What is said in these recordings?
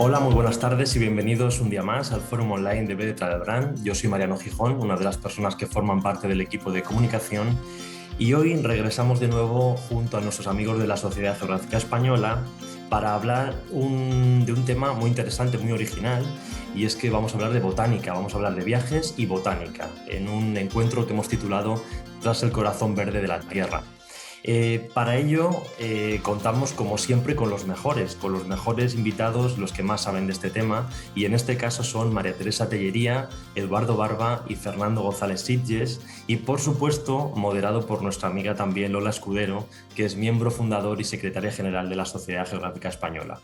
Hola, muy buenas tardes y bienvenidos un día más al Fórum Online de B de Travel Brand. Yo soy Mariano Gijón, una de las personas que forman parte del equipo de comunicación, y hoy regresamos de nuevo junto a nuestros amigos de la Sociedad Geográfica Española para hablar de un tema muy interesante, muy original, y es que vamos a hablar de botánica, vamos a hablar de viajes y botánica en un encuentro que hemos titulado Tras el corazón verde de la Tierra. Para ello contamos como siempre con los mejores invitados, los que más saben de este tema, y en este caso son María Teresa Tellería, Eduardo Barba y Fernando González Sitges, y por supuesto moderado por nuestra amiga también Lola Escudero, que es miembro fundador y secretaria general de la Sociedad Geográfica Española.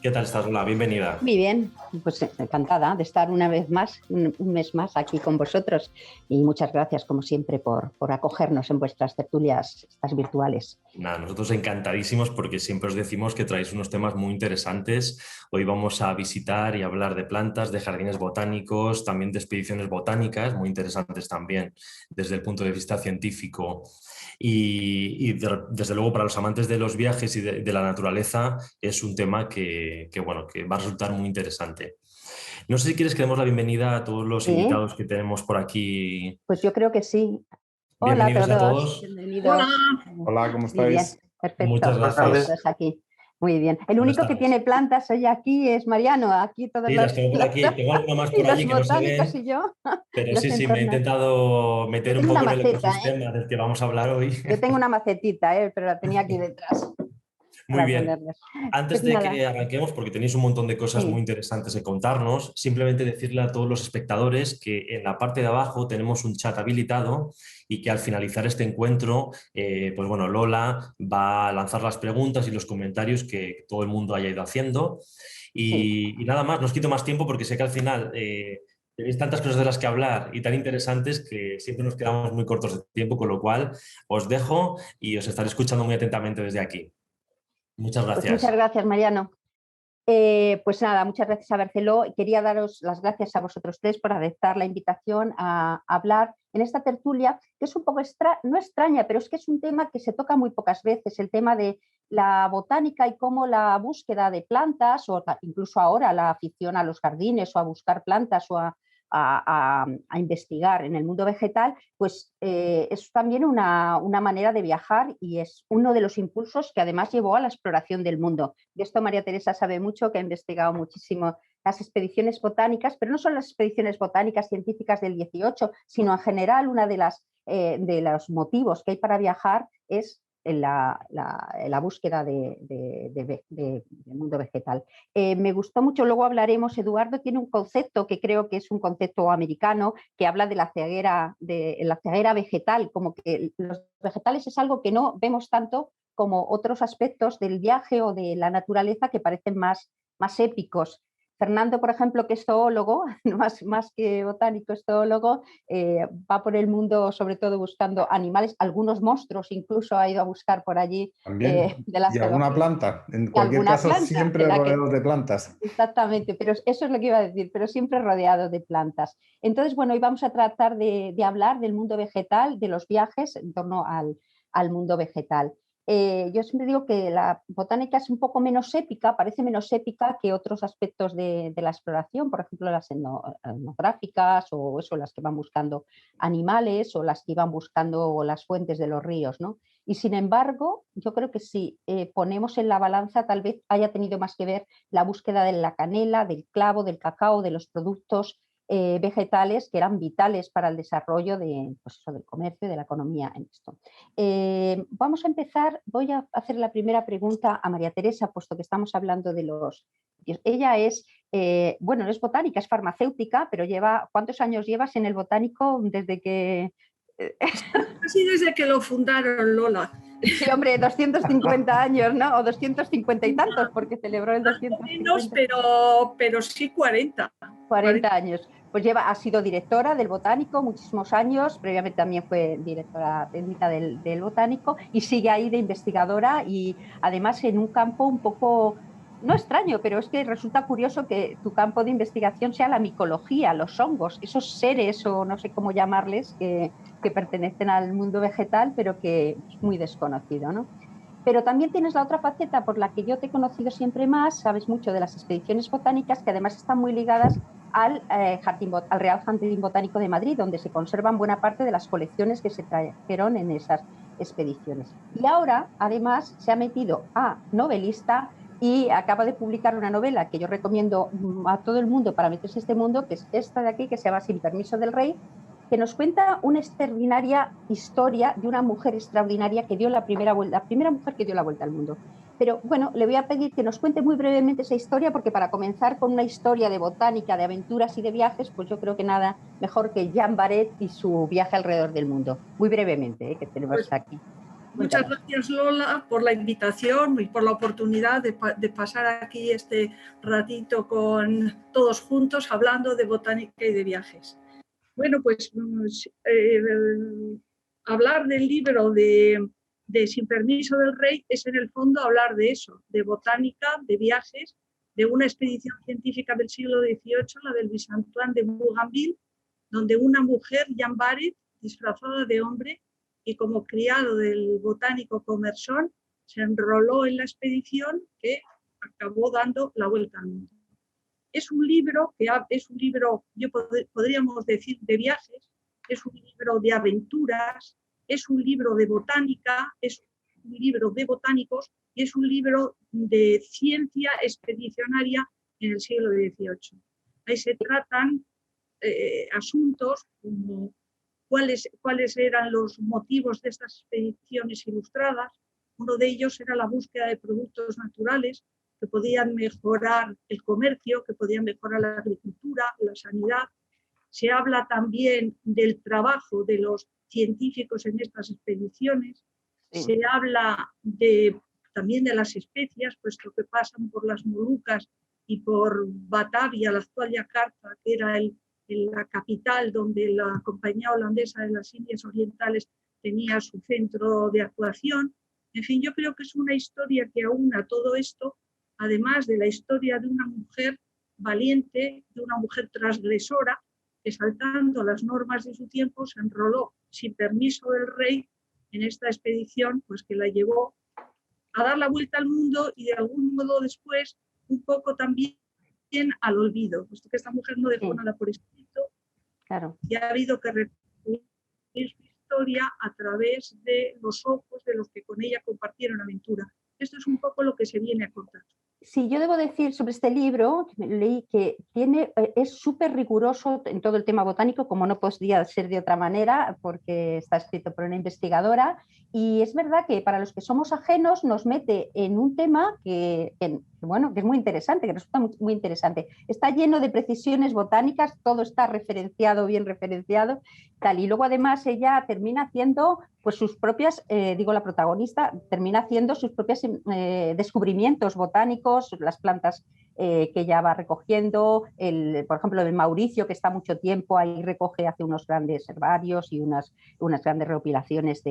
¿Qué tal estás, Lola? Bienvenida. Muy bien, pues encantada de estar una vez más, un mes más aquí con vosotros, y muchas gracias como siempre por acogernos en vuestras tertulias estas virtuales. Nada, nosotros encantadísimos porque siempre os decimos que traéis unos temas muy interesantes. Hoy vamos a visitar y hablar de plantas, de jardines botánicos, también de expediciones botánicas, muy interesantes también desde el punto de vista científico. Desde luego para los amantes de los viajes y de la naturaleza es un tema bueno, que va a resultar muy interesante. No sé si quieres que demos la bienvenida a todos los ¿Sí? invitados que tenemos por aquí. Pues yo creo que sí. Hola a Bienvenidos a todos, todos. Hola, bienvenidos. Hola, ¿cómo Muy bien, estáis? Muchas perfecto. buenas gracias. tardes. Todos aquí. Muy bien. El Buenas único que tardes. tiene plantas hoy aquí es Mariano. Aquí todas Sí, las las tengo por aquí. plantas Tengo alguna más y por los allí que no se botánicos ven, y yo pero los sí, me he entornos. intentado Yo meter un tengo una poco en el maceta, ¿eh? ecosistema del que vamos a hablar hoy. Yo tengo una macetita, pero la tenía aquí detrás Muy para bien. ponerles. Antes Pues de nada, que arranquemos, porque tenéis un montón de cosas muy sí. interesantes que contarnos, simplemente decirle a todos los espectadores que en la parte de abajo tenemos un chat habilitado y que al finalizar este encuentro, pues bueno, Lola va a lanzar las preguntas y los comentarios que todo el mundo haya ido haciendo. Sí. Y nada más, no os quito más tiempo porque sé que al final tenéis tantas cosas de las que hablar y tan interesantes que siempre nos quedamos muy cortos de tiempo, con lo cual os dejo y os estaré escuchando muy atentamente desde aquí. Muchas Pues muchas gracias. gracias, Mariano. Pues nada, muchas gracias a Barceló. Quería daros las gracias a vosotros tres por aceptar la invitación a hablar en esta tertulia, que es un poco no extraña, pero es que es un tema que se toca muy pocas veces, el tema de la botánica y cómo la búsqueda de plantas, o incluso ahora la afición a los jardines o a buscar plantas o a investigar en el mundo vegetal, pues es también una manera de viajar, y es uno de los impulsos que además llevó a la exploración del mundo. De esto María Teresa sabe mucho, que ha investigado muchísimo las expediciones botánicas, pero no son las expediciones botánicas científicas del 18, sino en general una de los motivos que hay para viajar es la búsqueda del mundo vegetal. Me gustó mucho, luego hablaremos. Eduardo tiene un concepto que creo que es un concepto americano, que habla de la ceguera vegetal, como que los vegetales es algo que no vemos tanto como otros aspectos del viaje o de la naturaleza que parecen más épicos. Fernando, por ejemplo, que es zoólogo, más que botánico, es zoólogo, va por el mundo sobre todo buscando animales, algunos monstruos incluso ha ido a buscar por allí, También. de la Y alguna geología. planta. En Y cualquier alguna caso, planta, de siempre la que... rodeados de plantas. Exactamente, pero eso es lo que iba a decir, pero siempre rodeado de plantas. Entonces, bueno, hoy vamos a tratar de hablar del mundo vegetal, de los viajes en torno al mundo vegetal. Yo siempre digo que la botánica es un poco menos épica, parece menos épica que otros aspectos de la exploración, por ejemplo, las etnográficas, o eso, las que van buscando animales, o las que iban buscando las fuentes de los ríos, ¿no? Y sin embargo, yo creo que si ponemos en la balanza, tal vez haya tenido más que ver la búsqueda de la canela, del clavo, del cacao, de los productos vegetales que eran vitales para el desarrollo pues eso, del comercio y de la economía en esto. Vamos a empezar, voy a hacer la primera pregunta a María Teresa, puesto que estamos hablando de los... Ella es, bueno, no es botánica, es farmacéutica, pero ¿cuántos años llevas en el botánico desde que... Casi desde que lo fundaron, Lola. Sí, hombre, 250 años, ¿no? O 250 y tantos, porque celebró el Menos, 250. pero sí 40. 40 años. Pues ha sido directora del Botánico muchísimos años, previamente también fue directora técnica del Botánico, y sigue ahí de investigadora, y además en un campo un poco, no extraño, pero es que resulta curioso que tu campo de investigación sea la micología, los hongos, esos seres, o no sé cómo llamarles, que pertenecen al mundo vegetal, pero que es muy desconocido, ¿no? Pero también tienes la otra faceta por la que yo te he conocido siempre más, sabes mucho de las expediciones botánicas, que además están muy ligadas al Real Jardín Botánico de Madrid, donde se conservan buena parte de las colecciones que se trajeron en esas expediciones. Y ahora, además, se ha metido a novelista y acaba de publicar una novela que yo recomiendo a todo el mundo para meterse en este mundo, que es esta de aquí, que se llama Sin permiso del rey, que nos cuenta una extraordinaria historia de una mujer extraordinaria que dio la primera mujer que dio la vuelta al mundo. Pero bueno, le voy a pedir que nos cuente muy brevemente esa historia, porque para comenzar con una historia de botánica, de aventuras y de viajes, pues yo creo que nada mejor que Jean Barret y su viaje alrededor del mundo. Muy brevemente, que tenemos Pues, aquí. Muchas gracias, Lola, por la invitación y por la oportunidad de pasar aquí este ratito con todos juntos hablando de botánica y de viajes. Bueno, pues hablar del libro de Sin permiso del rey es en el fondo hablar de eso, de botánica, de viajes, de una expedición científica del siglo XVIII, la del Vicentin de Bougainville, donde una mujer, Jean Barret, disfrazada de hombre y como criado del botánico Commerson, se enroló en la expedición que acabó dando la vuelta al mundo. Es un libro, podríamos decir, de viajes, es un libro de aventuras, es un libro de botánica, es un libro de botánicos y es un libro de ciencia expedicionaria en el siglo XVIII. Ahí se tratan asuntos como cuáles eran los motivos de estas expediciones ilustradas. Uno de ellos era la búsqueda de productos naturales que podían mejorar el comercio, que podían mejorar la agricultura, la sanidad. Se habla también del trabajo de los científicos en estas expediciones. Se habla también de las especias, puesto que pasan por las Molucas y por Batavia, la actual Yakarta, que era la capital donde la Compañía Holandesa de las Indias Orientales tenía su centro de actuación. En fin, yo creo que es una historia que aúna todo esto, además de la historia de una mujer valiente, de una mujer transgresora, que saltando las normas de su tiempo se enroló sin permiso del rey en esta expedición, pues que la llevó a dar la vuelta al mundo y de algún modo después un poco también al olvido, puesto que esta mujer no dejó nada por escrito. Claro. Y ha habido que reconstruir su historia a través de los ojos de los que con ella compartieron aventura. Esto es un poco lo que se viene a contar. Sí, yo debo decir sobre este libro, leí que es súper riguroso en todo el tema botánico, como no podría ser de otra manera, porque está escrito por una investigadora, y es verdad que para los que somos ajenos nos mete en un tema que es muy interesante, que resulta muy interesante. Está lleno de precisiones botánicas, todo está referenciado, bien referenciado, tal, y luego además ella termina haciendo pues sus propias, la protagonista termina haciendo sus propios descubrimientos botánicos, las plantas que ella va recogiendo, por ejemplo, el Mauricio, que está mucho tiempo ahí, recoge, hace unos grandes herbarios y unas grandes recopilaciones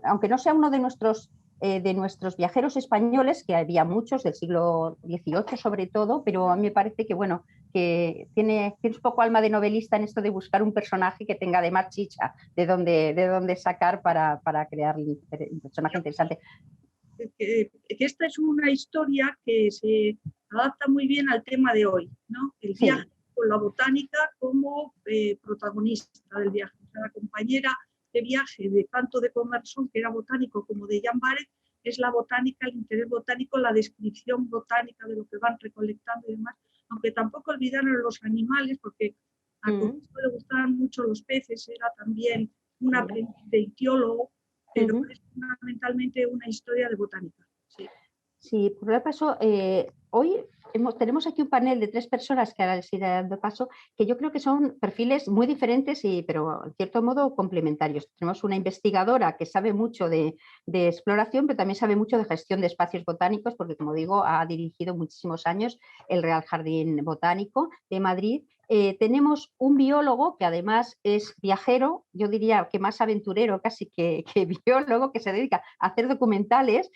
aunque no sea uno de nuestros viajeros españoles, que había muchos del siglo XVIII sobre todo, pero a mí me parece que tiene un poco alma de novelista en esto de buscar un personaje que tenga además chicha de dónde sacar para crear un personaje interesante. Que esta es una historia que se adapta muy bien al tema de hoy, ¿no? El viaje con la botánica como protagonista del viaje. O sea, la compañera de viaje de tanto de Commerson, que era botánico, como de Jean Barret, es la botánica, el interés botánico, la descripción botánica de lo que van recolectando y demás, aunque tampoco olvidaron los animales, porque a Commerson le gustaban mucho los peces, era también un aprendiz de ictiólogo, pero es fundamentalmente una historia de botánica. Sí, por lo paso, hoy tenemos aquí un panel de 3 personas que ahora les iré dando paso, que yo creo que son perfiles muy diferentes, pero en cierto modo complementarios. Tenemos una investigadora que sabe mucho de exploración, pero también sabe mucho de gestión de espacios botánicos, porque, como digo, ha dirigido muchísimos años el Real Jardín Botánico de Madrid. Tenemos un biólogo que además es viajero, yo diría que más aventurero casi que biólogo, que se dedica a hacer documentales.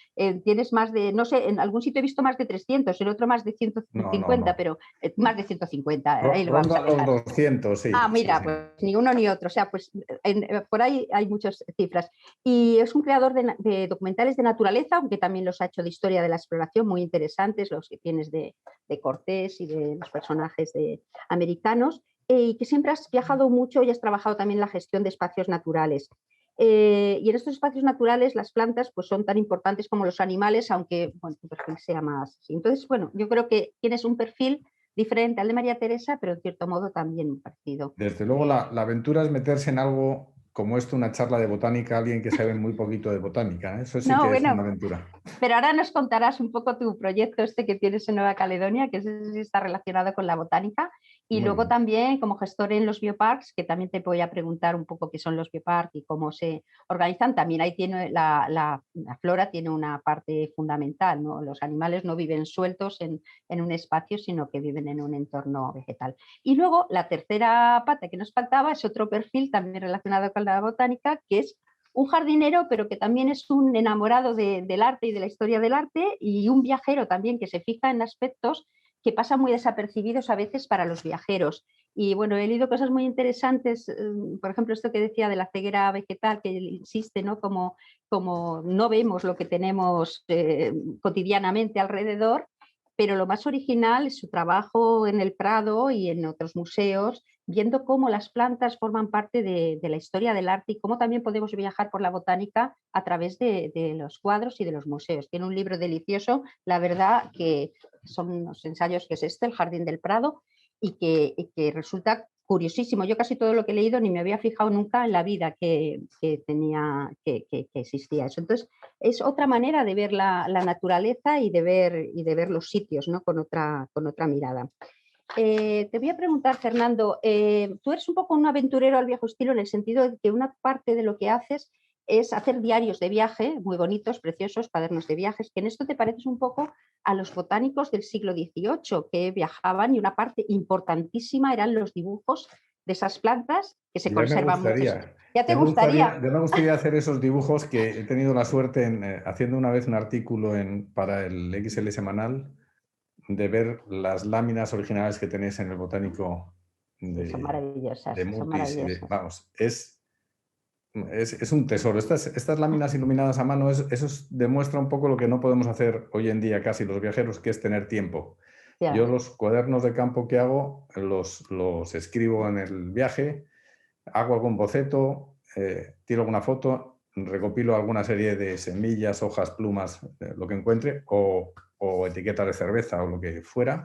Tienes más de, no sé, en algún sitio he visto más de 300, en otro más de 150, No. pero más de 150, ahí lo vamos Ronda a los dejar. 200, sí. Mira, Sí. pues ni uno ni otro, o sea, pues por ahí hay muchas cifras. Y es un creador de documentales de naturaleza, aunque también los ha hecho de historia de la exploración, muy interesantes, los que tienes de Cortés y de los personajes americanos, y que siempre has viajado mucho y has trabajado también en la gestión de espacios naturales. Y en estos espacios naturales las plantas pues, son tan importantes como los animales, aunque bueno, tu perfil sea más así. Entonces, bueno, yo creo que tienes un perfil diferente al de María Teresa, pero en cierto modo también parecido. Desde luego la aventura es meterse en algo como esto, una charla de botánica, alguien que sabe muy poquito de botánica, ¿eh? Eso sí No, que es bueno, una aventura. pero ahora nos contarás un poco tu proyecto este que tienes en Nueva Caledonia, que sí está relacionado con la botánica, y Muy luego bien. también como gestor en los bioparks, que también te voy a preguntar un poco qué son los bioparks y cómo se organizan. También ahí tiene la flora tiene una parte fundamental, ¿no? Los animales no viven sueltos en un espacio, sino que viven en un entorno vegetal. Y luego la tercera pata que nos faltaba es otro perfil también relacionado con la botánica, que es un jardinero, pero que también es un enamorado del arte y de la historia del arte, y un viajero también que se fija en aspectos que pasan muy desapercibidos a veces para los viajeros. Y bueno, he leído cosas muy interesantes, por ejemplo, esto que decía de la ceguera vegetal, que insiste, ¿no? Como no vemos lo que tenemos cotidianamente alrededor, pero lo más original es su trabajo en el Prado y en otros museos, viendo cómo las plantas forman parte de la historia del arte y cómo también podemos viajar por la botánica a través de los cuadros y de los museos. Tiene un libro delicioso, la verdad que son unos ensayos que es El Jardín del Prado, y que resulta curiosísimo. Yo casi todo lo que he leído ni me había fijado nunca en la vida que existía eso. Entonces, es otra manera de ver la naturaleza y de ver los sitios, ¿no? con otra mirada. Te voy a preguntar, Fernando, tú eres un poco un aventurero al viejo estilo en el sentido de que una parte de lo que haces es hacer diarios de viaje, muy bonitos, preciosos, cuadernos de viajes, que en esto te pareces un poco a los botánicos del siglo XVIII, que viajaban y una parte importantísima eran los dibujos de esas plantas que se Ya me conservan mucho. gustaría. ¿Ya te gustaría? Ya me gustaría hacer esos dibujos que he tenido la suerte haciendo una vez un artículo para el XL semanal, de ver las láminas originales que tenéis en el Botánico Sí, son maravillosas, de son Mutis. maravillosas. Vamos, es un tesoro. Estas láminas iluminadas a mano, eso demuestra un poco lo que no podemos hacer hoy en día casi los viajeros, que es tener tiempo. Ya. Yo los cuadernos de campo que hago los escribo en el viaje, hago algún boceto, tiro alguna foto, recopilo alguna serie de semillas, hojas, plumas, lo que encuentre, o etiquetas de cerveza o lo que fuera.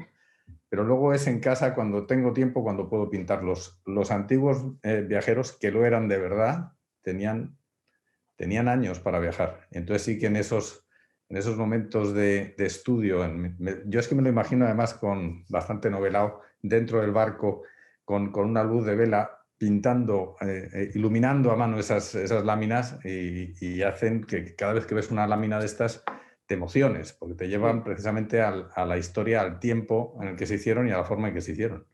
Pero luego es en casa cuando tengo tiempo, cuando puedo pintarlos. Los antiguos viajeros, que lo eran de verdad, tenían años para viajar. Entonces sí que en esos momentos de estudio, yo es que me lo imagino además con bastante novelado, dentro del barco, con una luz de vela, pintando, iluminando a mano esas láminas, y hacen que cada vez que ves una lámina de estas te emociones, porque te llevan precisamente a la historia, al tiempo en el que se hicieron y a la forma en que se hicieron.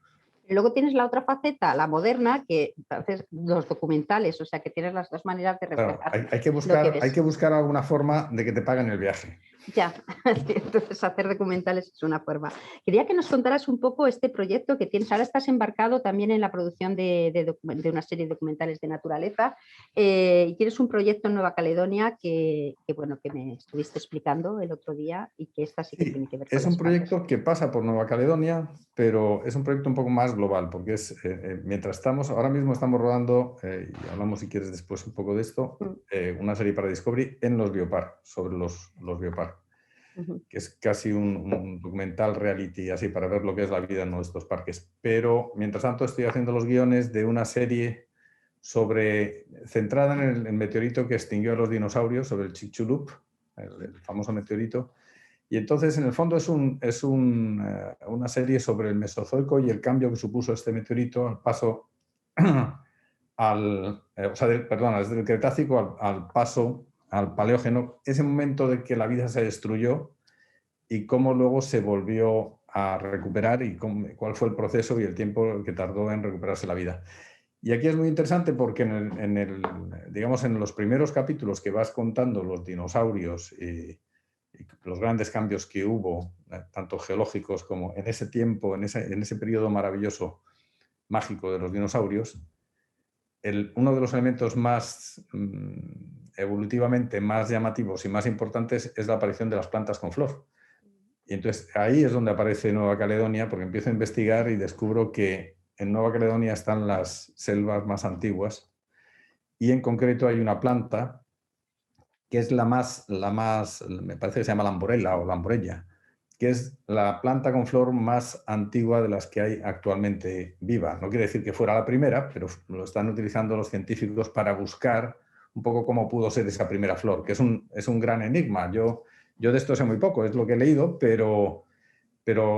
Luego tienes la otra faceta, la moderna, que haces los documentales, o sea que tienes las dos maneras de reflejar. Claro, hay que ves. buscar alguna forma de que te paguen el viaje. Ya, entonces hacer documentales es una forma. Quería que nos contaras un poco este proyecto que tienes. Ahora estás embarcado también en la producción de una serie de documentales de naturaleza, y tienes un proyecto en Nueva Caledonia que me estuviste explicando el otro día, y que esta sí que tiene que ver con es un las plantas. proyecto que pasa por Nueva Caledonia, pero es un proyecto un poco más global, porque mientras ahora mismo estamos rodando, y hablamos si quieres después un poco de esto, una serie para Discovery en los biopark, sobre los biopark, que es casi un documental reality, así para ver lo que es la vida en uno de estos parques. Pero mientras tanto estoy haciendo los guiones de una serie centrada en el meteorito que extinguió a los dinosaurios, sobre el Chicxulub, el famoso meteorito. Y entonces, en el fondo, es una serie sobre el Mesozoico y el cambio que supuso este meteorito al paso desde el Cretácico al paso al Paleógeno, ese momento de que la vida se destruyó y cómo luego se volvió a recuperar y cuál fue el proceso y el tiempo que tardó en recuperarse la vida. Y aquí es muy interesante porque digamos, en los primeros capítulos que vas contando los dinosaurios y los grandes cambios que hubo, tanto geológicos como en ese tiempo, en ese periodo maravilloso, mágico de los dinosaurios, uno de los elementos más evolutivamente más llamativos y más importantes es la aparición de las plantas con flor. Y entonces ahí es donde aparece Nueva Caledonia, porque empiezo a investigar y descubro que en Nueva Caledonia están las selvas más antiguas y en concreto hay una planta que es la más, me parece que se llama lamborella o lamborella, que es la planta con flor más antigua de las que hay actualmente viva. No quiere decir que fuera la primera, pero lo están utilizando los científicos para buscar un poco cómo pudo ser esa primera flor, que es un gran enigma. Yo de esto sé muy poco, es lo que he leído, pero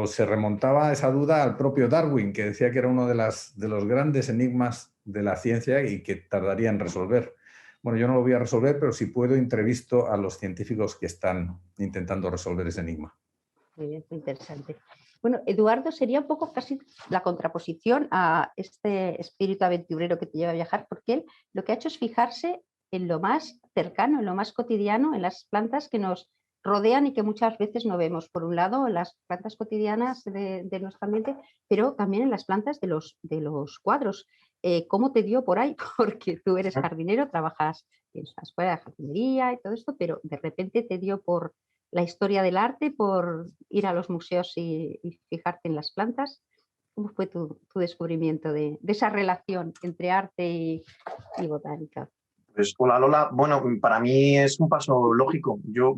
se remontaba esa duda al propio Darwin, que decía que era uno de los grandes enigmas de la ciencia y que tardaría en resolver. Bueno, yo no lo voy a resolver, pero si puedo entrevisto a los científicos que están intentando resolver ese enigma. Muy bien, muy interesante. Bueno, Eduardo sería un poco casi la contraposición a este espíritu aventurero que te lleva a viajar, porque él lo que ha hecho es fijarse en lo más cercano, en lo más cotidiano, en las plantas que nos rodean y que muchas veces no vemos. Por un lado, las plantas cotidianas de nuestro ambiente, pero también en las plantas de los cuadros. ¿Cómo te dio por ahí? Porque tú eres jardinero, trabajas en la escuela de jardinería y todo esto, pero de repente te dio por la historia del arte, por ir a los museos y fijarte en las plantas. ¿Cómo fue tu descubrimiento de esa relación entre arte y botánica? Pues hola Lola, bueno, para mí es un paso lógico. Yo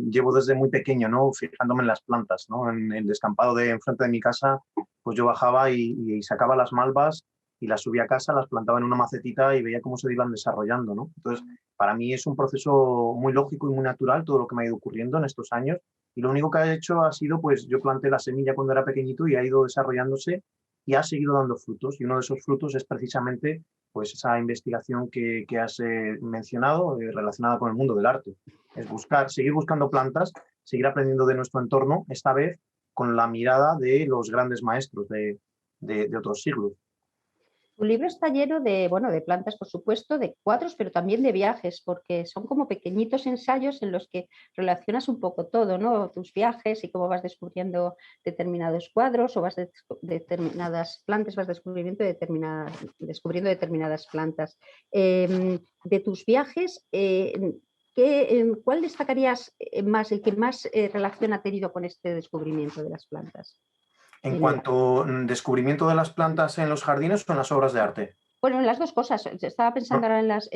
llevo desde muy pequeño, ¿no? Fijándome en las plantas, ¿no? En el descampado de enfrente de mi casa, pues yo bajaba y sacaba las malvas y las subía a casa, las plantaba en una macetita y veía cómo se iban desarrollando, ¿no? Entonces, para mí es un proceso muy lógico y muy natural todo lo que me ha ido ocurriendo en estos años. Y lo único que ha hecho ha sido, pues yo planté la semilla cuando era pequeñito y ha ido desarrollándose y ha seguido dando frutos. Y uno de esos frutos es precisamente pues esa investigación que has mencionado relacionada con el mundo del arte. Es seguir buscando plantas, seguir aprendiendo de nuestro entorno, esta vez con la mirada de los grandes maestros de otros siglos. Tu libro está lleno de plantas, por supuesto, de cuadros, pero también de viajes, porque son como pequeñitos ensayos en los que relacionas un poco todo, ¿no? Tus viajes y cómo vas descubriendo determinados cuadros o determinadas plantas, vas descubriendo determinadas plantas. De tus viajes, ¿cuál destacarías más, el que más relación ha tenido con este descubrimiento de las plantas? En cuanto a descubrimiento de las plantas en los jardines o en las obras de arte. Bueno, en las dos cosas. Estaba pensando ahora en las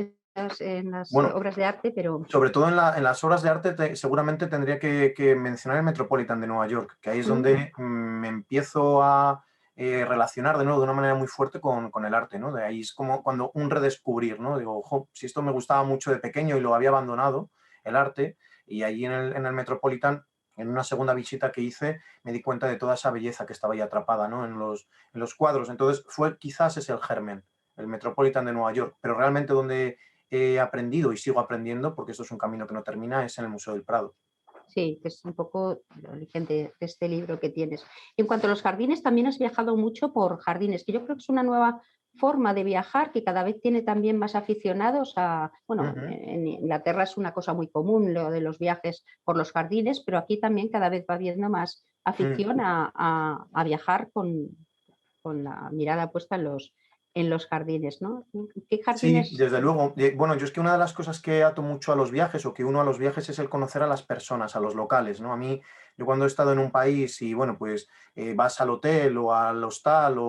obras de arte, pero... Sobre todo en las obras de arte seguramente tendría que mencionar el Metropolitan de Nueva York, que ahí es donde me empiezo a relacionar de nuevo de una manera muy fuerte con el arte, ¿no? De ahí es como cuando un redescubrir, ¿no? Digo, ojo, si esto me gustaba mucho de pequeño y lo había abandonado, el arte, y allí en el Metropolitan, en una segunda visita que hice, me di cuenta de toda esa belleza que estaba ahí atrapada, ¿no? en los cuadros. Entonces, quizás es el germen, el Metropolitan de Nueva York, pero realmente donde he aprendido y sigo aprendiendo, porque esto es un camino que no termina, es en el Museo del Prado. Sí, que es un poco el origen de este libro que tienes. En cuanto a los jardines, también has viajado mucho por jardines, que yo creo que es una nueva forma de viajar que cada vez tiene también más aficionados en Inglaterra es una cosa muy común lo de los viajes por los jardines, pero aquí también cada vez va habiendo más afición a viajar con la mirada puesta en los jardines, ¿no? ¿Qué jardines? Sí, desde luego. Bueno, yo es que una de las cosas que ato mucho a los viajes o que uno a los viajes es el conocer a las personas, a los locales, ¿no? A mí, yo cuando he estado en un país y, bueno, pues vas al hotel o al hostal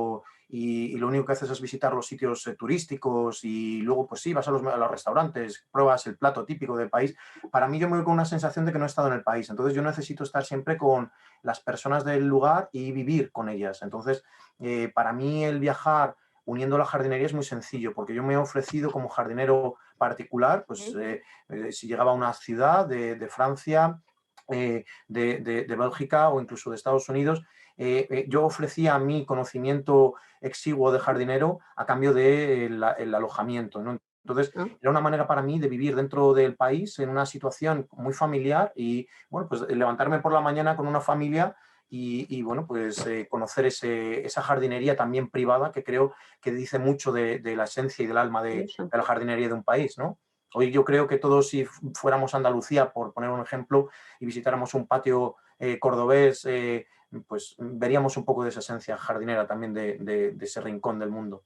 y lo único que haces es visitar los sitios turísticos y luego, pues sí, vas a los restaurantes, pruebas el plato típico del país. Para mí yo me voy con una sensación de que no he estado en el país. Entonces yo necesito estar siempre con las personas del lugar y vivir con ellas. Entonces, para mí el viajar uniendo la jardinería es muy sencillo, porque yo me he ofrecido como jardinero particular, pues si llegaba a una ciudad de Francia, de Bélgica o incluso de Estados Unidos, yo ofrecía mi conocimiento exiguo de jardinero a cambio del alojamiento, ¿no? Entonces, era una manera para mí de vivir dentro del país en una situación muy familiar y, bueno, pues levantarme por la mañana con una familia y bueno, pues conocer esa jardinería también privada, que creo que dice mucho de la esencia y del alma de la jardinería de un país, ¿no? Hoy yo creo que todos, si fuéramos a Andalucía, por poner un ejemplo, y visitáramos un patio cordobés, pues veríamos un poco de esa esencia jardinera también de ese rincón del mundo.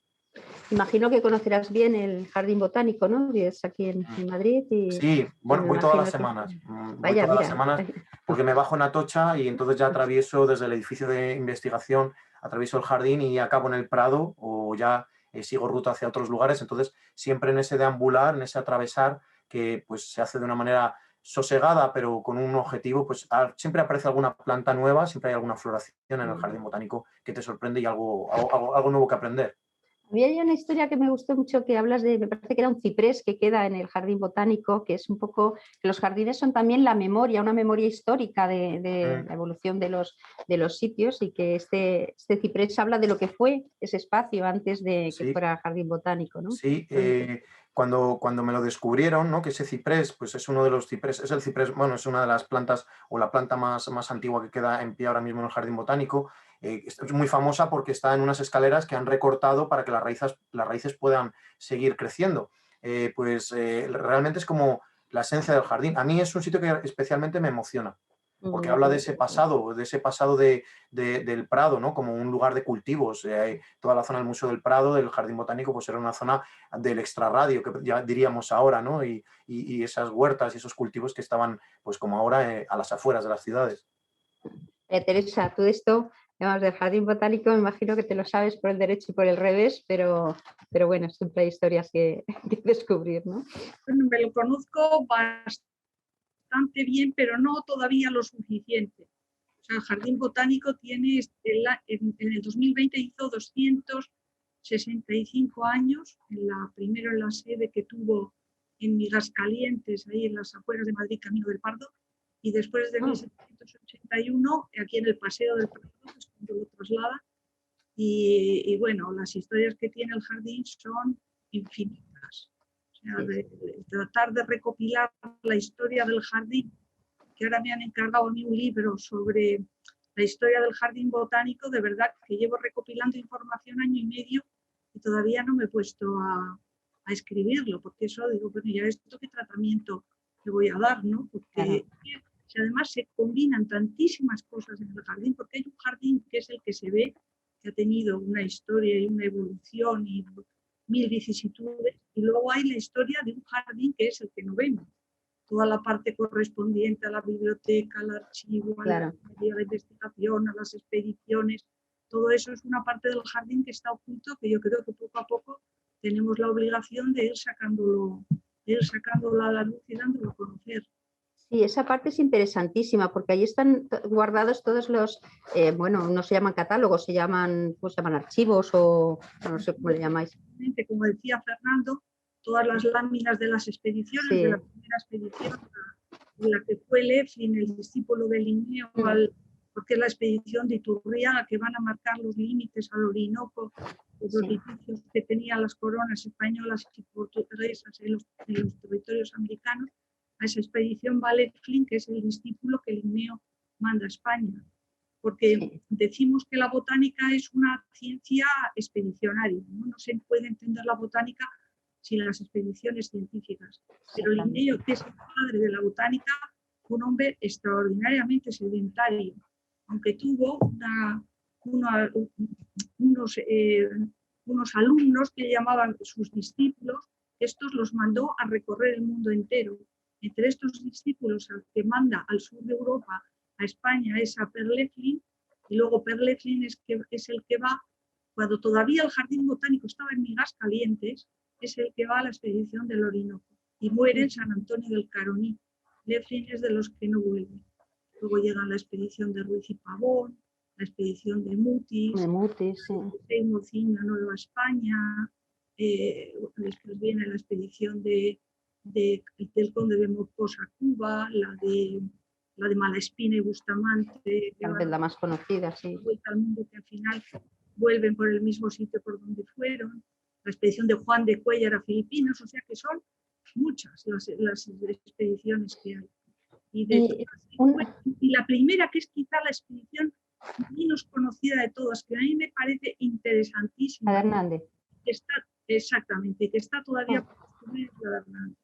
Imagino que conocerás bien el Jardín Botánico, ¿no? Es aquí en Madrid. Sí, bueno, voy todas las semanas. Voy todas las semanas porque me bajo en Atocha y entonces ya atravieso desde el edificio de investigación, atravieso el jardín y acabo en el Prado, o ya sigo ruta hacia otros lugares. Entonces, siempre en ese deambular, en ese atravesar, que pues se hace de una manera sosegada, pero con un objetivo, pues siempre aparece alguna planta nueva, siempre hay alguna floración en el jardín botánico que te sorprende y algo nuevo que aprender. A mí hay una historia que me gustó mucho, que hablas de, me parece que era un ciprés que queda en el jardín botánico, que es un poco, que los jardines son también la memoria, una memoria histórica de la evolución de los sitios, y que este ciprés habla de lo que fue ese espacio antes de que fuera jardín botánico, ¿no? Sí, cuando me lo descubrieron, ¿no? Que ese ciprés, pues es uno de los ciprés, es el ciprés, bueno, es una de las plantas o la planta más antigua que queda en pie ahora mismo en el jardín botánico. Es muy famosa porque está en unas escaleras que han recortado para que las raíces puedan seguir creciendo. Realmente es como la esencia del jardín. A mí es un sitio que especialmente me emociona, porque habla de ese pasado del Prado, ¿no? Como un lugar de cultivos. Toda la zona del Museo del Prado, del Jardín Botánico, pues era una zona del extrarradio, que ya diríamos ahora, ¿no? Y esas huertas y esos cultivos que estaban, pues como ahora, a las afueras de las ciudades. Teresa, tú esto, además del Jardín Botánico, me imagino que te lo sabes por el derecho y por el revés, pero bueno, siempre hay historias que descubrir, ¿no? Bueno, me lo conozco bastante bien, pero no todavía lo suficiente. O sea, el Jardín Botánico tiene, en el 2020 hizo 265 años, primero en la sede que tuvo en Migascalientes, ahí en las afueras de Madrid, Camino del Pardo, y después de 1781, aquí en el Paseo del Prado, que es cuando lo traslada. Y bueno, las historias que tiene el jardín son infinitas. O sea, de tratar de recopilar la historia del jardín, que ahora me han encargado a mí un libro sobre la historia del jardín botánico, de verdad que llevo recopilando información año y medio y todavía no me he puesto a escribirlo, porque eso digo, bueno, ya esto qué tratamiento le voy a dar, ¿no? Porque además se combinan tantísimas cosas en el jardín, porque hay un jardín que es el que se ve, que ha tenido una historia y una evolución y mil vicisitudes, y luego hay la historia de un jardín que es el que no vemos. Toda la parte correspondiente a la biblioteca, al archivo, a la de investigación, a las expediciones, todo eso es una parte del jardín que está oculto, que yo creo que poco a poco tenemos la obligación de ir sacándolo a la luz y dándolo a conocer. Sí, esa parte es interesantísima, porque ahí están guardados todos los, no se llaman catálogos, se llaman archivos, o no sé cómo le llamáis. Como decía Fernando, todas las láminas de las expediciones, de la primera expedición, en la que fue Leflin, el discípulo de Linneo, porque es la expedición de Iturriaga, que van a marcar los límites al Orinoco, los edificios que tenían las coronas españolas y portuguesas en los territorios americanos. A esa expedición va Leflin, que es el discípulo que Linneo manda a España, porque decimos que la botánica es una ciencia expedicionaria, no se puede entender la botánica sin las expediciones científicas. Pero Linneo, que es el padre de la botánica, fue un hombre extraordinariamente sedentario, aunque tuvo unos alumnos que llamaban sus discípulos. Estos los mandó a recorrer el mundo entero. Entre estos discípulos, al que manda al sur de Europa, a España, es a Per Leflin, y luego Per Leflin es el que va, cuando todavía el jardín botánico estaba en Migascalientes, es el que va a la expedición del Orinoco y muere en San Antonio del Caroní. Leflin es de los que no vuelve. Luego llega la expedición de Ruiz y Pavón, la expedición de Mutis, de Mociño a Nueva España, después viene la expedición del conde de Mocos a Cuba, la de Malaspina y Bustamante, la más conocida, sí. Vuelta al mundo, que al final vuelven por el mismo sitio por donde fueron, la expedición de Juan de Cuéllar a Filipinas, o sea que son muchas las expediciones que hay. Y la primera, que es quizá la expedición menos conocida de todas, que a mí me parece interesantísima. La de Hernández. Que está, exactamente, que está todavía por descubrir, la de Hernández.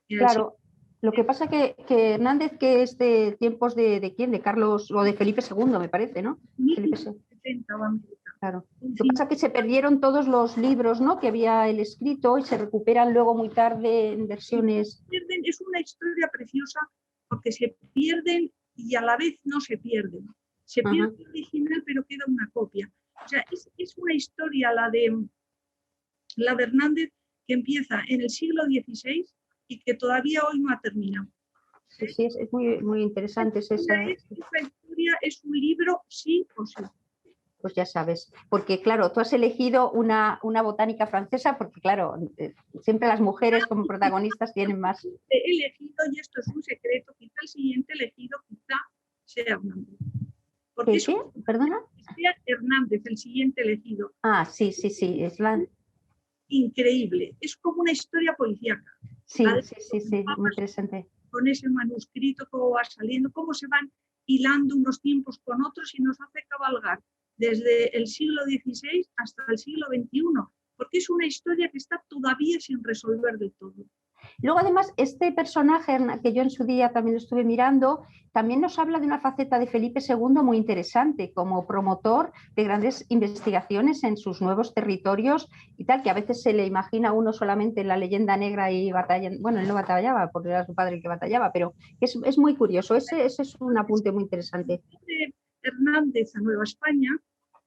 Claro, lo que pasa que Hernández, que es de tiempos de quién, de Carlos o de Felipe II, me parece, ¿no? Felipe II. 70 va a América. Claro. Lo que pasa es que se perdieron todos los libros, ¿no?, que había él escrito y se recuperan luego muy tarde en versiones. Es una historia preciosa porque se pierden y a la vez no se pierden. Se pierde el original, pero queda una copia. O sea, es una historia, la de Hernández, que empieza en el siglo XVI y que todavía hoy no ha terminado. Sí, es muy, muy interesante. Esa historia es un libro sí o sí. Pues ya sabes, porque claro, tú has elegido una botánica francesa, porque claro, siempre las mujeres como protagonistas tienen más. He elegido, y esto es un secreto, quizá el siguiente elegido quizá sea Hernández. ¿Qué? ¿Perdona? Sea Hernández, el siguiente elegido. Ah, sí, es la... Increíble, es como una historia policíaca. Sí, muy interesante. Con ese manuscrito, cómo va saliendo, cómo se van hilando unos tiempos con otros y nos hace cabalgar desde el siglo XVI hasta el siglo XXI, porque es una historia que está todavía sin resolver del todo. Luego, además, este personaje que yo en su día también lo estuve mirando, también nos habla de una faceta de Felipe II muy interesante, como promotor de grandes investigaciones en sus nuevos territorios y tal, que a veces se le imagina a uno solamente en la leyenda negra y batalla. Bueno, él no batallaba porque era su padre el que batallaba, pero es muy curioso. Ese es un apunte muy interesante. Hernández a Nueva España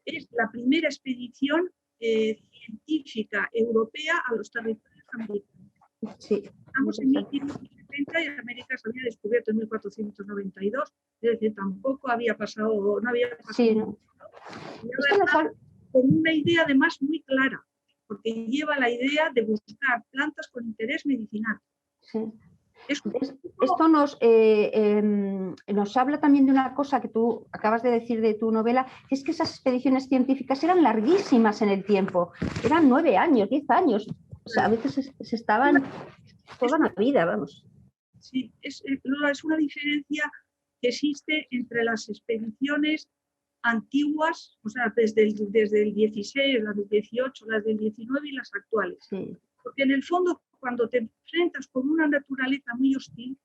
es la primera expedición científica europea a los territorios americanos. Sí, estamos en 1570 y América se había descubierto en 1492, es decir, tampoco había pasado, no había pasado. Sí, ¿no? Con una idea además muy clara, porque lleva la idea de buscar plantas con interés medicinal. Sí. Esto nos habla también de una cosa que tú acabas de decir de tu novela, que es que esas expediciones científicas eran larguísimas en el tiempo, eran 9 años, 10 años. O sea, a veces se estaban toda la vida, vamos. Sí, es una diferencia que existe entre las expediciones antiguas, o sea, desde el 16, las del 18, las del 19 y las actuales. Sí. Porque en el fondo, cuando te enfrentas con una naturaleza muy hostil,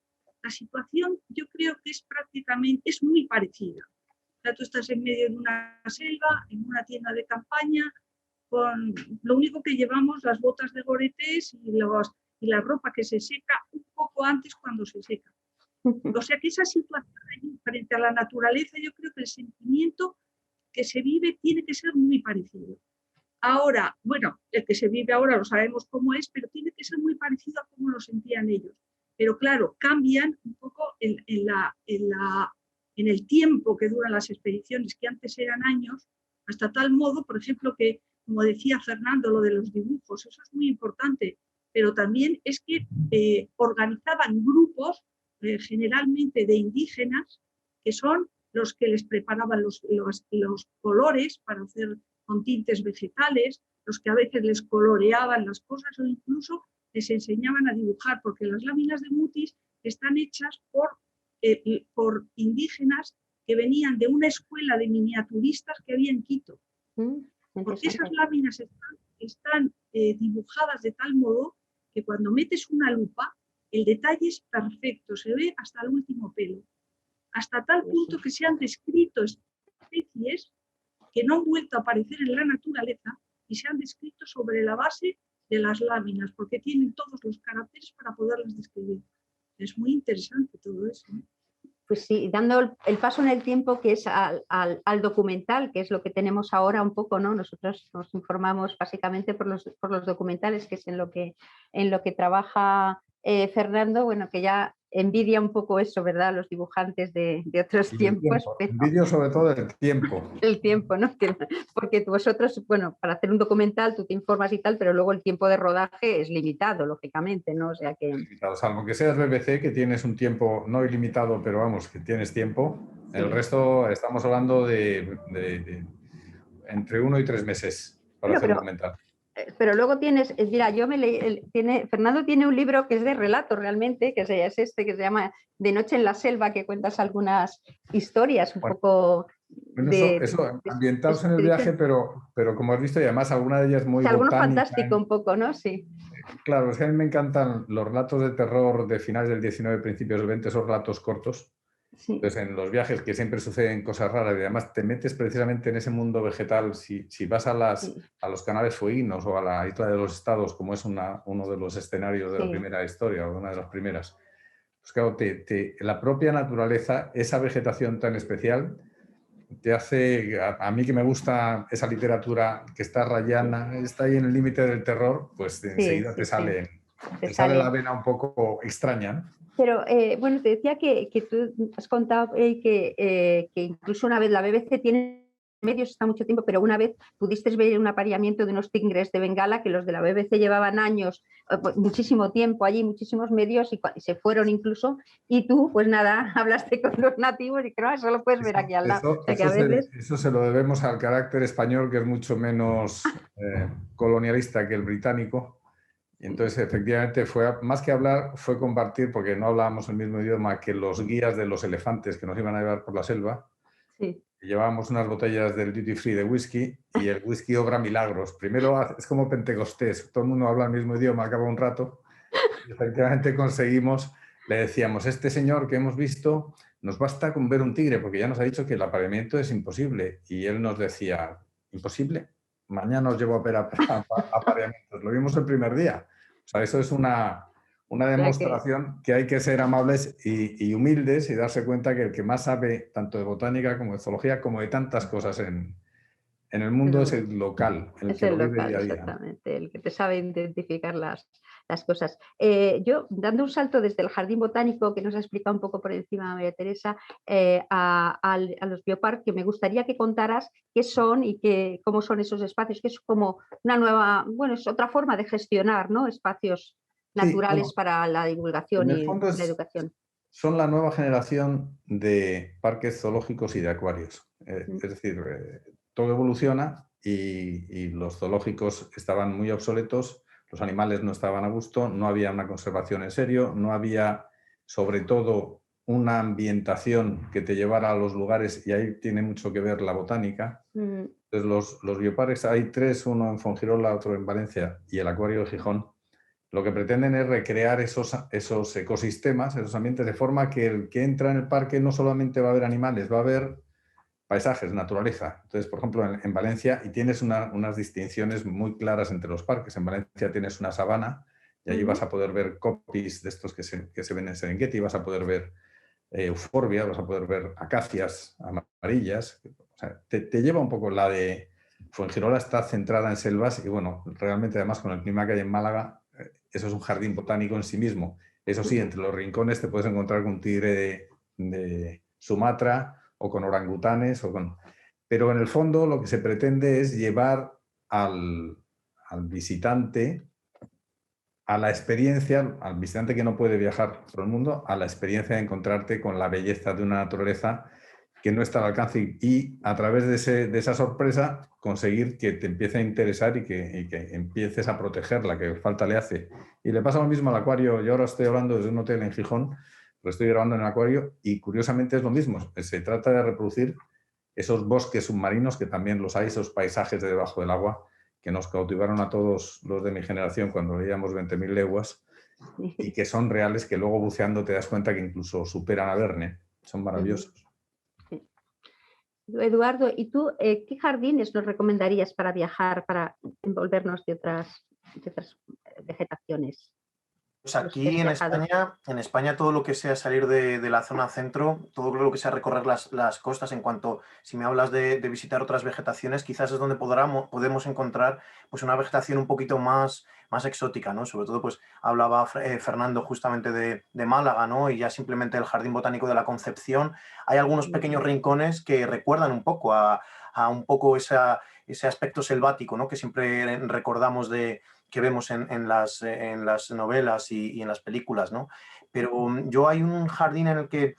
la situación yo creo que es muy parecida. O sea, tú estás en medio de una selva, en una tienda de campaña, con lo único que llevamos las botas de goretés y la ropa que se seca un poco antes cuando se seca. O sea que esa situación frente a la naturaleza, yo creo que el sentimiento que se vive tiene que ser muy parecido. Ahora, bueno, el que se vive ahora lo sabemos cómo es, pero tiene que ser muy parecido a cómo lo sentían ellos. Pero claro, cambian un poco en el tiempo que duran las expediciones, que antes eran años, hasta tal modo, por ejemplo, que como decía Fernando, lo de los dibujos, eso es muy importante, pero también es que organizaban grupos, generalmente de indígenas, que son los que les preparaban los colores para hacer con tintes vegetales, los que a veces les coloreaban las cosas o incluso les enseñaban a dibujar, porque las láminas de Mutis están hechas por indígenas que venían de una escuela de miniaturistas que había en Quito. Porque esas láminas están dibujadas de tal modo que cuando metes una lupa, el detalle es perfecto, se ve hasta el último pelo. Hasta tal punto que se han descrito especies que no han vuelto a aparecer en la naturaleza y se han descrito sobre la base de las láminas, porque tienen todos los caracteres para poderlas describir. Es muy interesante todo eso, ¿no? Pues sí, dando el paso en el tiempo que es al documental, que es lo que tenemos ahora un poco, ¿no? Nosotros nos informamos básicamente por los documentales, que es en lo que trabaja Fernando, bueno, que ya envidia un poco eso, ¿verdad? Los dibujantes de otros tiempos. Envidio sobre todo el tiempo. El tiempo, ¿no? Porque vosotros, bueno, para hacer un documental tú te informas y tal, pero luego el tiempo de rodaje es limitado, lógicamente, ¿no? O sea que... Limitado, salvo que seas BBC, que tienes un tiempo no ilimitado, pero vamos, que tienes tiempo. Sí. El resto estamos hablando de entre 1 y 3 meses para hacer un documental. Pero luego tienes, mira, Fernando tiene un libro que es de relato realmente, que es este, que se llama De noche en la selva, que cuentas algunas historias un poco Bueno, de, eso de ambientados en el viaje, expedición. pero como has visto, y además alguna de ellas O muy sea, alguno botánica. fantástico un poco, ¿no? Sí, Claro, es que a mí me encantan los relatos de terror de finales del 19, principios del 20, esos relatos cortos. sí, Entonces, en los viajes que siempre suceden cosas raras y además te metes precisamente en ese mundo vegetal. Si vas sí, a los canales fueguinos o a la isla de los estados, como es uno de los escenarios de la sí. primera historia o de una de las primeras, pues claro, la propia naturaleza, esa vegetación tan especial, te hace, a mí que me gusta esa literatura que está rayana, está ahí en el límite del terror, pues Sí, enseguida sí, sí. Te te sale la sale. vena un poco extraña, ¿no? Pero bueno, te decía que tú has contado que incluso una vez la BBC tiene medios, está mucho tiempo, pero una vez pudiste ver un apareamiento de unos tigres de Bengala que los de la BBC llevaban años, pues, muchísimo tiempo allí, muchísimos medios y se fueron incluso. Y tú, pues nada, hablaste con los nativos y creo que eso lo puedes ver aquí al lado. O sea que a veces. Eso se lo debemos al carácter español, que es mucho menos colonialista que el británico. Y entonces, efectivamente, más que hablar, fue compartir, porque no hablábamos el mismo idioma, que los guías de los elefantes que nos iban a llevar por la selva. Sí, Y llevábamos unas botellas del duty free de whisky y el whisky obra milagros. Primero es como Pentecostés, todo el mundo habla el mismo idioma, acaba un rato. Y efectivamente conseguimos, le decíamos, este señor que hemos visto, nos basta con ver un tigre, porque ya nos ha dicho que el apareamiento es imposible. Y él nos decía, ¿imposible? Mañana os llevo a ver apareamientos. Lo vimos el primer día. O sea, eso es una o sea que demostración que hay que ser amables y humildes y darse cuenta que el que más sabe tanto de botánica como de zoología, como de tantas cosas en el mundo es el local, el es que lo el vive local, día a día, ¿no? exactamente, el que te sabe identificar las cosas. Yo, dando un salto desde el jardín botánico, que nos ha explicado un poco por encima María Teresa, a los bioparques, me gustaría que contaras qué son y cómo son esos espacios, que es como una nueva, bueno, es otra forma de gestionar, ¿no? Espacios Sí, naturales bueno, para la en divulgación el y fondo la educación. son la nueva generación de parques zoológicos y de acuarios. Mm, Es decir, todo evoluciona y los zoológicos estaban muy obsoletos, los animales no estaban a gusto, no había una conservación en serio, no había, sobre todo, una ambientación que te llevara a los lugares, y ahí tiene mucho que ver la botánica. mm, Entonces, los bioparques, hay tres, uno en Fongirola, otro en Valencia y el Acuario de Gijón. Lo que pretenden es recrear esos ecosistemas, esos ambientes, de forma que el que entra en el parque no solamente va a ver animales, va a ver paisajes, naturaleza. Entonces, por ejemplo, en Valencia, y tienes unas distinciones muy claras entre los parques. En Valencia tienes una sabana y allí vas mm. a poder ver copis de estos que se ven en Serengeti, vas a poder ver euforbia, vas a poder ver acacias amarillas. O sea, te lleva un poco la de Fuengirola, está centrada en selvas y bueno, realmente además con el clima que hay en Málaga, eso es un jardín botánico en sí mismo. Eso sí, entre los rincones te puedes encontrar con un tigre de Sumatra o con orangutanes, pero en el fondo lo que se pretende es llevar al visitante a la experiencia, al visitante que no puede viajar por el mundo, a la experiencia de encontrarte con la belleza de una naturaleza que no está al alcance y a través de esa sorpresa conseguir que te empiece a interesar y que empieces a protegerla, que falta le hace. Y le pasa lo mismo al acuario. Yo ahora estoy hablando desde un hotel en Gijón, lo estoy grabando en el acuario y curiosamente es lo mismo. Se trata de reproducir esos bosques submarinos que también los hay, esos paisajes de debajo del agua que nos cautivaron a todos los de mi generación cuando veíamos 20.000 leguas y que son reales, que luego buceando te das cuenta que incluso superan a Verne. Son maravillosos. Sí. Eduardo, ¿y tú qué jardines nos recomendarías para viajar, para envolvernos de otras vegetaciones? Pues Los que aquí has viajado. En España todo lo que sea salir de la zona centro, todo lo que sea recorrer las costas, en cuanto, si me hablas de visitar otras vegetaciones, quizás es donde podemos encontrar pues una vegetación un poquito más exótica, ¿no? Sobre todo, pues hablaba Fernando justamente de Málaga, ¿no? Y ya simplemente el Jardín Botánico de la Concepción. Hay algunos pequeños rincones que recuerdan un poco a un poco ese aspecto selvático, ¿no? Que siempre recordamos que vemos en las novelas y en las películas, ¿no? Pero yo hay un jardín en el que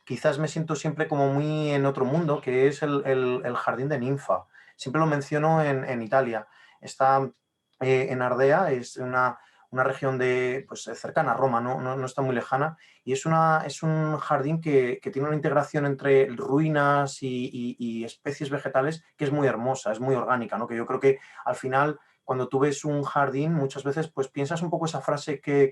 quizás me siento siempre como muy en otro mundo, que es el jardín de Ninfa. Siempre lo menciono en Italia. Está en Ardea, es una región pues, cercana a Roma, no está muy lejana, y es un jardín que tiene una integración entre ruinas y especies vegetales que es muy hermosa, es muy orgánica, ¿no? Que yo creo que al final, cuando tú ves un jardín, muchas veces pues piensas un poco esa frase que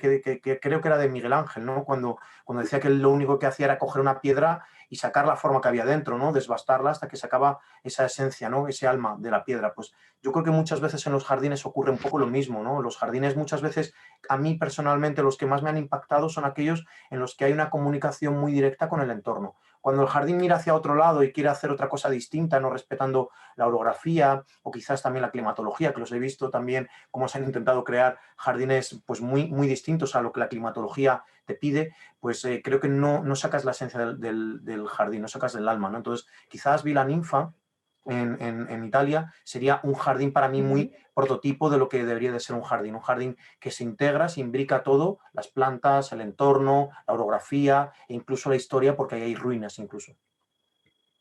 creo que era de Miguel Ángel, ¿no? Cuando decía que lo único que hacía era coger una piedra y sacar la forma que había dentro, ¿no? Desbastarla hasta que sacaba esa esencia, ¿no? Ese alma de la piedra. Pues yo creo que muchas veces en los jardines ocurre un poco lo mismo, ¿no? Los jardines muchas veces, a mí personalmente, los que más me han impactado son aquellos en los que hay una comunicación muy directa con el entorno. Cuando el jardín mira hacia otro lado y quiere hacer otra cosa distinta, no respetando la orografía o quizás también la climatología, que los he visto también cómo se han intentado crear jardines pues muy, muy distintos a lo que la climatología te pide, pues creo que no sacas la esencia del jardín, no sacas del alma, ¿no? Entonces, quizás Villa Ninfa en Italia sería un jardín para mí muy prototipo de lo que debería de ser un jardín que se integra, se imbrica todo, las plantas, el entorno, la orografía e incluso la historia, porque ahí hay ruinas incluso.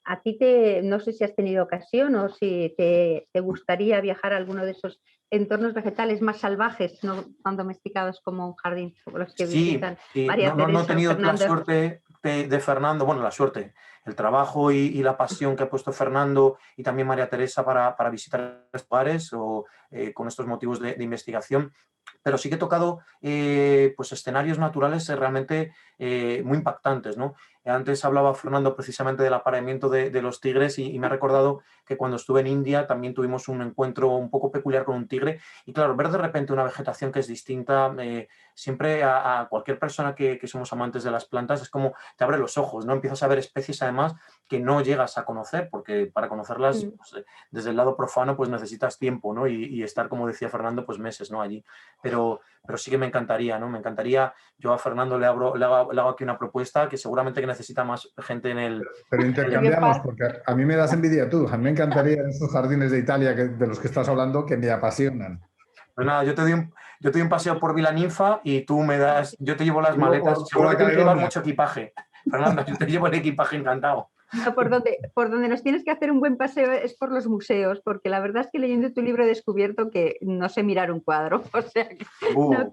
A ti no sé si has tenido ocasión o si te gustaría viajar a alguno de esos entornos vegetales más salvajes, no tan domesticados como un jardín, como los que visitan María no he Teresa o tenido la Fernando. suerte de Fernando, bueno, la suerte, el trabajo y la pasión que ha puesto Fernando y también María Teresa para visitar estos lugares o con estos motivos de investigación. Pero sí que he tocado pues escenarios naturales realmente muy impactantes, ¿no? Antes hablaba Fernando precisamente del apareamiento de los tigres y me ha recordado que cuando estuve en India también tuvimos un encuentro un poco peculiar con un tigre y claro, ver de repente una vegetación que es distinta, siempre a cualquier persona que somos amantes de las plantas es como te abre los ojos, ¿no? Empiezas a ver especies además que no llegas a conocer porque para conocerlas pues, desde el lado profano pues necesitas tiempo, ¿no? Y estar, como decía Fernando, pues meses, ¿no? Allí. Pero sí que me encantaría, ¿no? Me encantaría, yo a Fernando le hago aquí una propuesta que seguramente que necesita más gente en el... Pero intercambiamos, porque a mí me das envidia tú. A mí me encantaría esos jardines de Italia de los que estás hablando que me apasionan. Pues nada, yo te doy un paseo por Villa Ninfa y tú me das, yo te llevo las maletas. Por Seguro la que tienes que llevar Caledonia. mucho equipaje. Fernando, yo te llevo el equipaje encantado. No, por donde nos tienes que hacer un buen paseo es por los museos, porque la verdad es que leyendo tu libro he descubierto que no sé mirar un cuadro. O sea, Seguro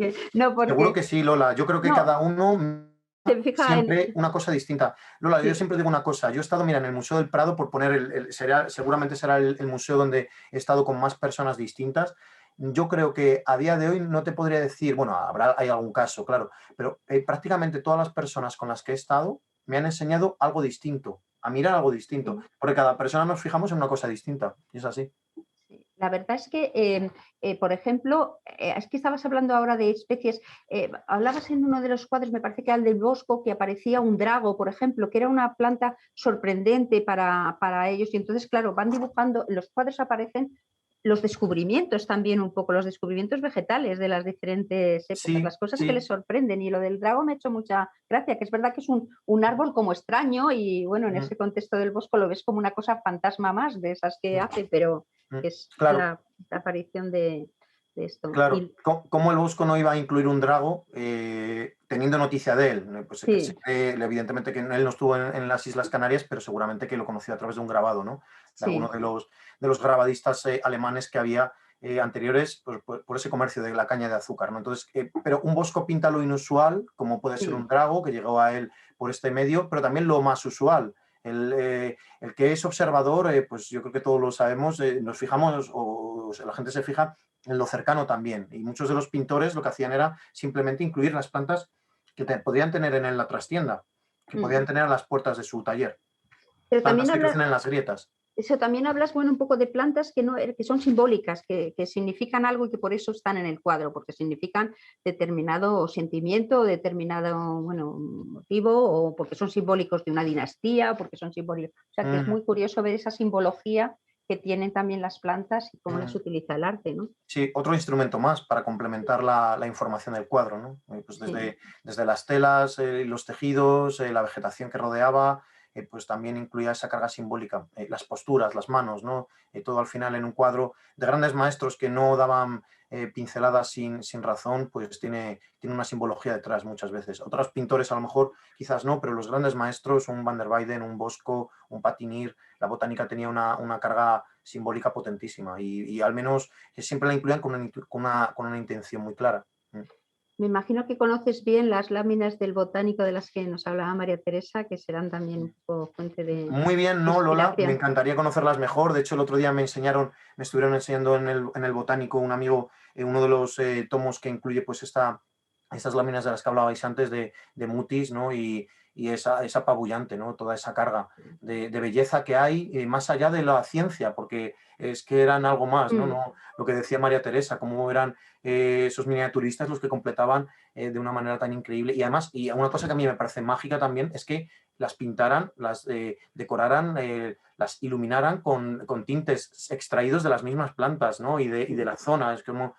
que sí, Lola. Yo creo que cada uno se fija siempre una cosa distinta. Lola, yo siempre digo una cosa. Yo he estado, mira, en el Museo del Prado, por poner seguramente será el museo donde he estado con más personas distintas. Yo creo que a día de hoy no te podría decir, bueno, hay algún caso, claro, pero prácticamente todas las personas con las que he estado me han enseñado algo distinto, a mirar algo distinto, porque cada persona nos fijamos en una cosa distinta, y es así. La verdad es que, por ejemplo, es que estabas hablando ahora de especies, hablabas en uno de los cuadros, me parece que era el del Bosco, que aparecía un drago, por ejemplo, que era una planta sorprendente para ellos, y entonces, claro, van dibujando, en los cuadros aparecen los descubrimientos también un poco, los descubrimientos vegetales de las diferentes épocas, las cosas que les sorprenden, y lo del drago me ha hecho mucha gracia, que es verdad que es un árbol como extraño y bueno, en ese contexto del Bosco lo ves como una cosa fantasma más de esas que hace, pero es la aparición de esto. Claro, ¿cómo el Bosco no iba a incluir un drago teniendo noticia de él? Pues evidentemente que él no estuvo en las Islas Canarias, pero seguramente que lo conoció a través de un grabado, ¿no? De alguno de los grabadistas alemanes que había anteriores pues, por ese comercio de la caña de azúcar, ¿no? Entonces, pero un Bosco pinta lo inusual, como puede ser un drago que llegó a él por este medio, pero también lo más usual. El que es observador, pues yo creo que todos lo sabemos, nos fijamos, o la gente se fija en lo cercano también. Y muchos de los pintores lo que hacían era simplemente incluir las plantas que podían tener en la trastienda, que podían tener a las puertas de su taller. Pero plantas que crecen en las grietas. Eso también hablas, bueno, un poco de plantas que son simbólicas, que significan algo y que por eso están en el cuadro, porque significan determinado sentimiento, determinado, bueno, motivo, o porque son simbólicos de una dinastía, o porque son simbólicos. O sea, que es muy curioso ver esa simbología que tienen también las plantas y cómo las utiliza el arte, ¿no? Sí, otro instrumento más para complementar la información del cuadro, ¿no? Pues desde las telas, los tejidos, la vegetación que rodeaba, pues también incluía esa carga simbólica, las posturas, las manos, ¿no? Todo al final en un cuadro de grandes maestros que no daban pinceladas sin razón, pues tiene una simbología detrás muchas veces. Otros pintores a lo mejor quizás no, pero los grandes maestros, un Van der Weyden, un Bosco, un Patinir, la botánica tenía una carga simbólica potentísima y al menos siempre la incluían con una intención muy clara. Me imagino que conoces bien las láminas del botánico de las que nos hablaba María Teresa, que serán también un poco fuente de Muy bien, no, Lola, inspiración. me encantaría conocerlas mejor. De hecho, el otro día me estuvieron enseñando en el botánico un amigo, uno de los tomos que incluye pues estas láminas de las que hablabais antes de Mutis, ¿no? Y es apabullante, ¿no? Toda esa carga de belleza que hay más allá de la ciencia, porque es que eran algo más, ¿no? No, lo que decía María Teresa, cómo eran esos miniaturistas los que completaban de una manera tan increíble. Y además, y una cosa que a mí me parece mágica también es que las pintaran, las decoraran, las iluminaran con tintes extraídos de las mismas plantas, ¿no? y de la zona. Es como,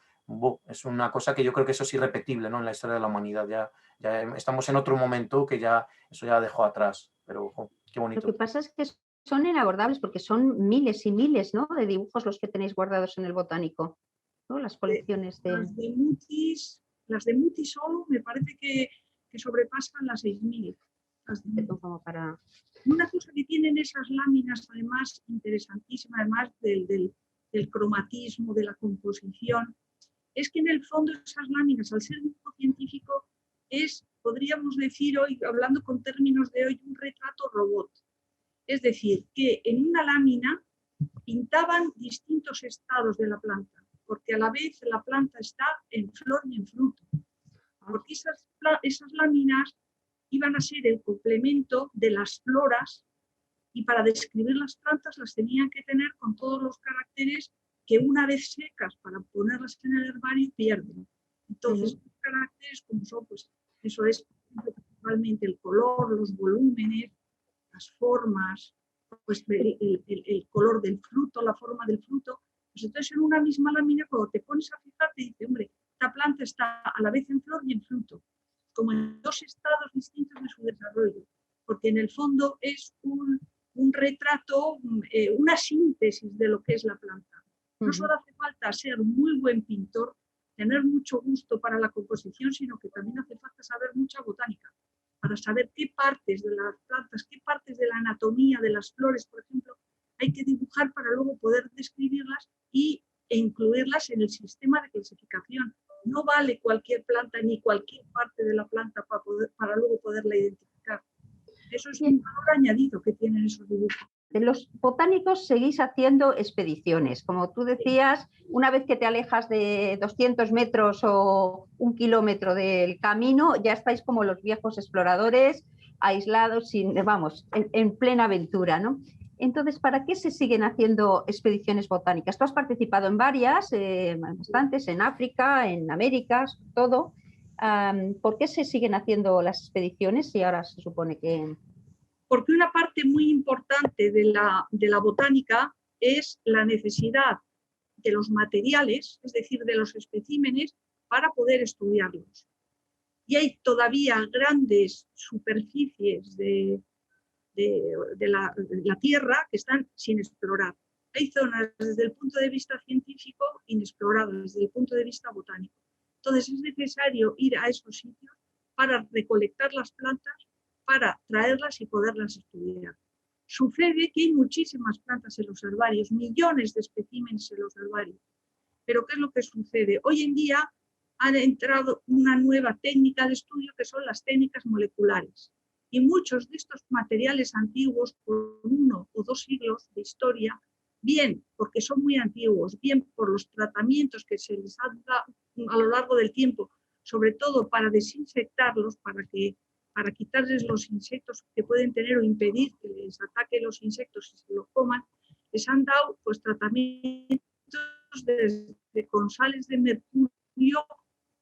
es una cosa que yo creo que eso es irrepetible, ¿no? En la historia de la humanidad. Ya estamos en otro momento que ya eso ya dejó atrás, pero qué bonito. Lo que pasa es que son inabordables porque son miles y miles, ¿no?, de dibujos los que tenéis guardados en el botánico, ¿no? Las colecciones de... Las de Mutis solo me parece que sobrepasan las 6.000. Una cosa que tienen esas láminas, además, interesantísima, además del cromatismo, de la composición, es que en el fondo esas láminas, al ser dibujo científico, podríamos decir hoy, hablando con términos de hoy, un retrato robot. Es decir, que en una lámina pintaban distintos estados de la planta, porque a la vez la planta está en flor y en fruto. Porque esas láminas iban a ser el complemento de las floras, y para describir las plantas las tenían que tener con todos los caracteres que una vez secas para ponerlas en el herbario pierden. Entonces, los caracteres como son, pues eso es principalmente el color, los volúmenes, las formas, pues el color del fruto, la forma del fruto. Pues entonces en una misma lámina, cuando te pones a fijar, te dice, hombre, esta planta está a la vez en flor y en fruto, como en dos estados distintos de su desarrollo, porque en el fondo es un retrato, una síntesis de lo que es la planta. No solo hace falta ser muy buen pintor, tener mucho gusto para la composición, sino que también hace falta saber mucha botánica, para saber qué partes de las plantas, qué partes de la anatomía de las flores, por ejemplo, hay que dibujar para luego poder describirlas e incluirlas en el sistema de clasificación. No vale cualquier planta ni cualquier parte de la planta para luego poderla identificar. Eso es un valor añadido que tienen esos dibujos. Los botánicos seguís haciendo expediciones. Como tú decías, una vez que te alejas de 200 metros o 1 kilómetro del camino, ya estáis como los viejos exploradores, aislados, en plena aventura, ¿no? Entonces, ¿para qué se siguen haciendo expediciones botánicas? Tú has participado en varias, bastantes, en África, en América, todo. ¿Por qué se siguen haciendo las expediciones si ahora se supone que...? Porque una parte muy importante de la botánica es la necesidad de los materiales, es decir, de los especímenes, para poder estudiarlos. Y hay todavía grandes superficies de la Tierra que están sin explorar. Hay zonas desde el punto de vista científico inexploradas, desde el punto de vista botánico. Entonces es necesario ir a esos sitios para recolectar las plantas, para traerlas y poderlas estudiar. Sucede que hay muchísimas plantas en los herbarios, millones de especímenes en los herbarios. Pero ¿qué es lo que sucede? Hoy en día ha entrado una nueva técnica de estudio que son las técnicas moleculares. Y muchos de estos materiales antiguos, por 1 o 2 siglos de historia, bien porque son muy antiguos, bien por los tratamientos que se les han dado a lo largo del tiempo, sobre todo para desinfectarlos, para quitarles los insectos que pueden tener o impedir que les ataquen los insectos y se los coman, les han dado pues tratamientos desde con sales de mercurio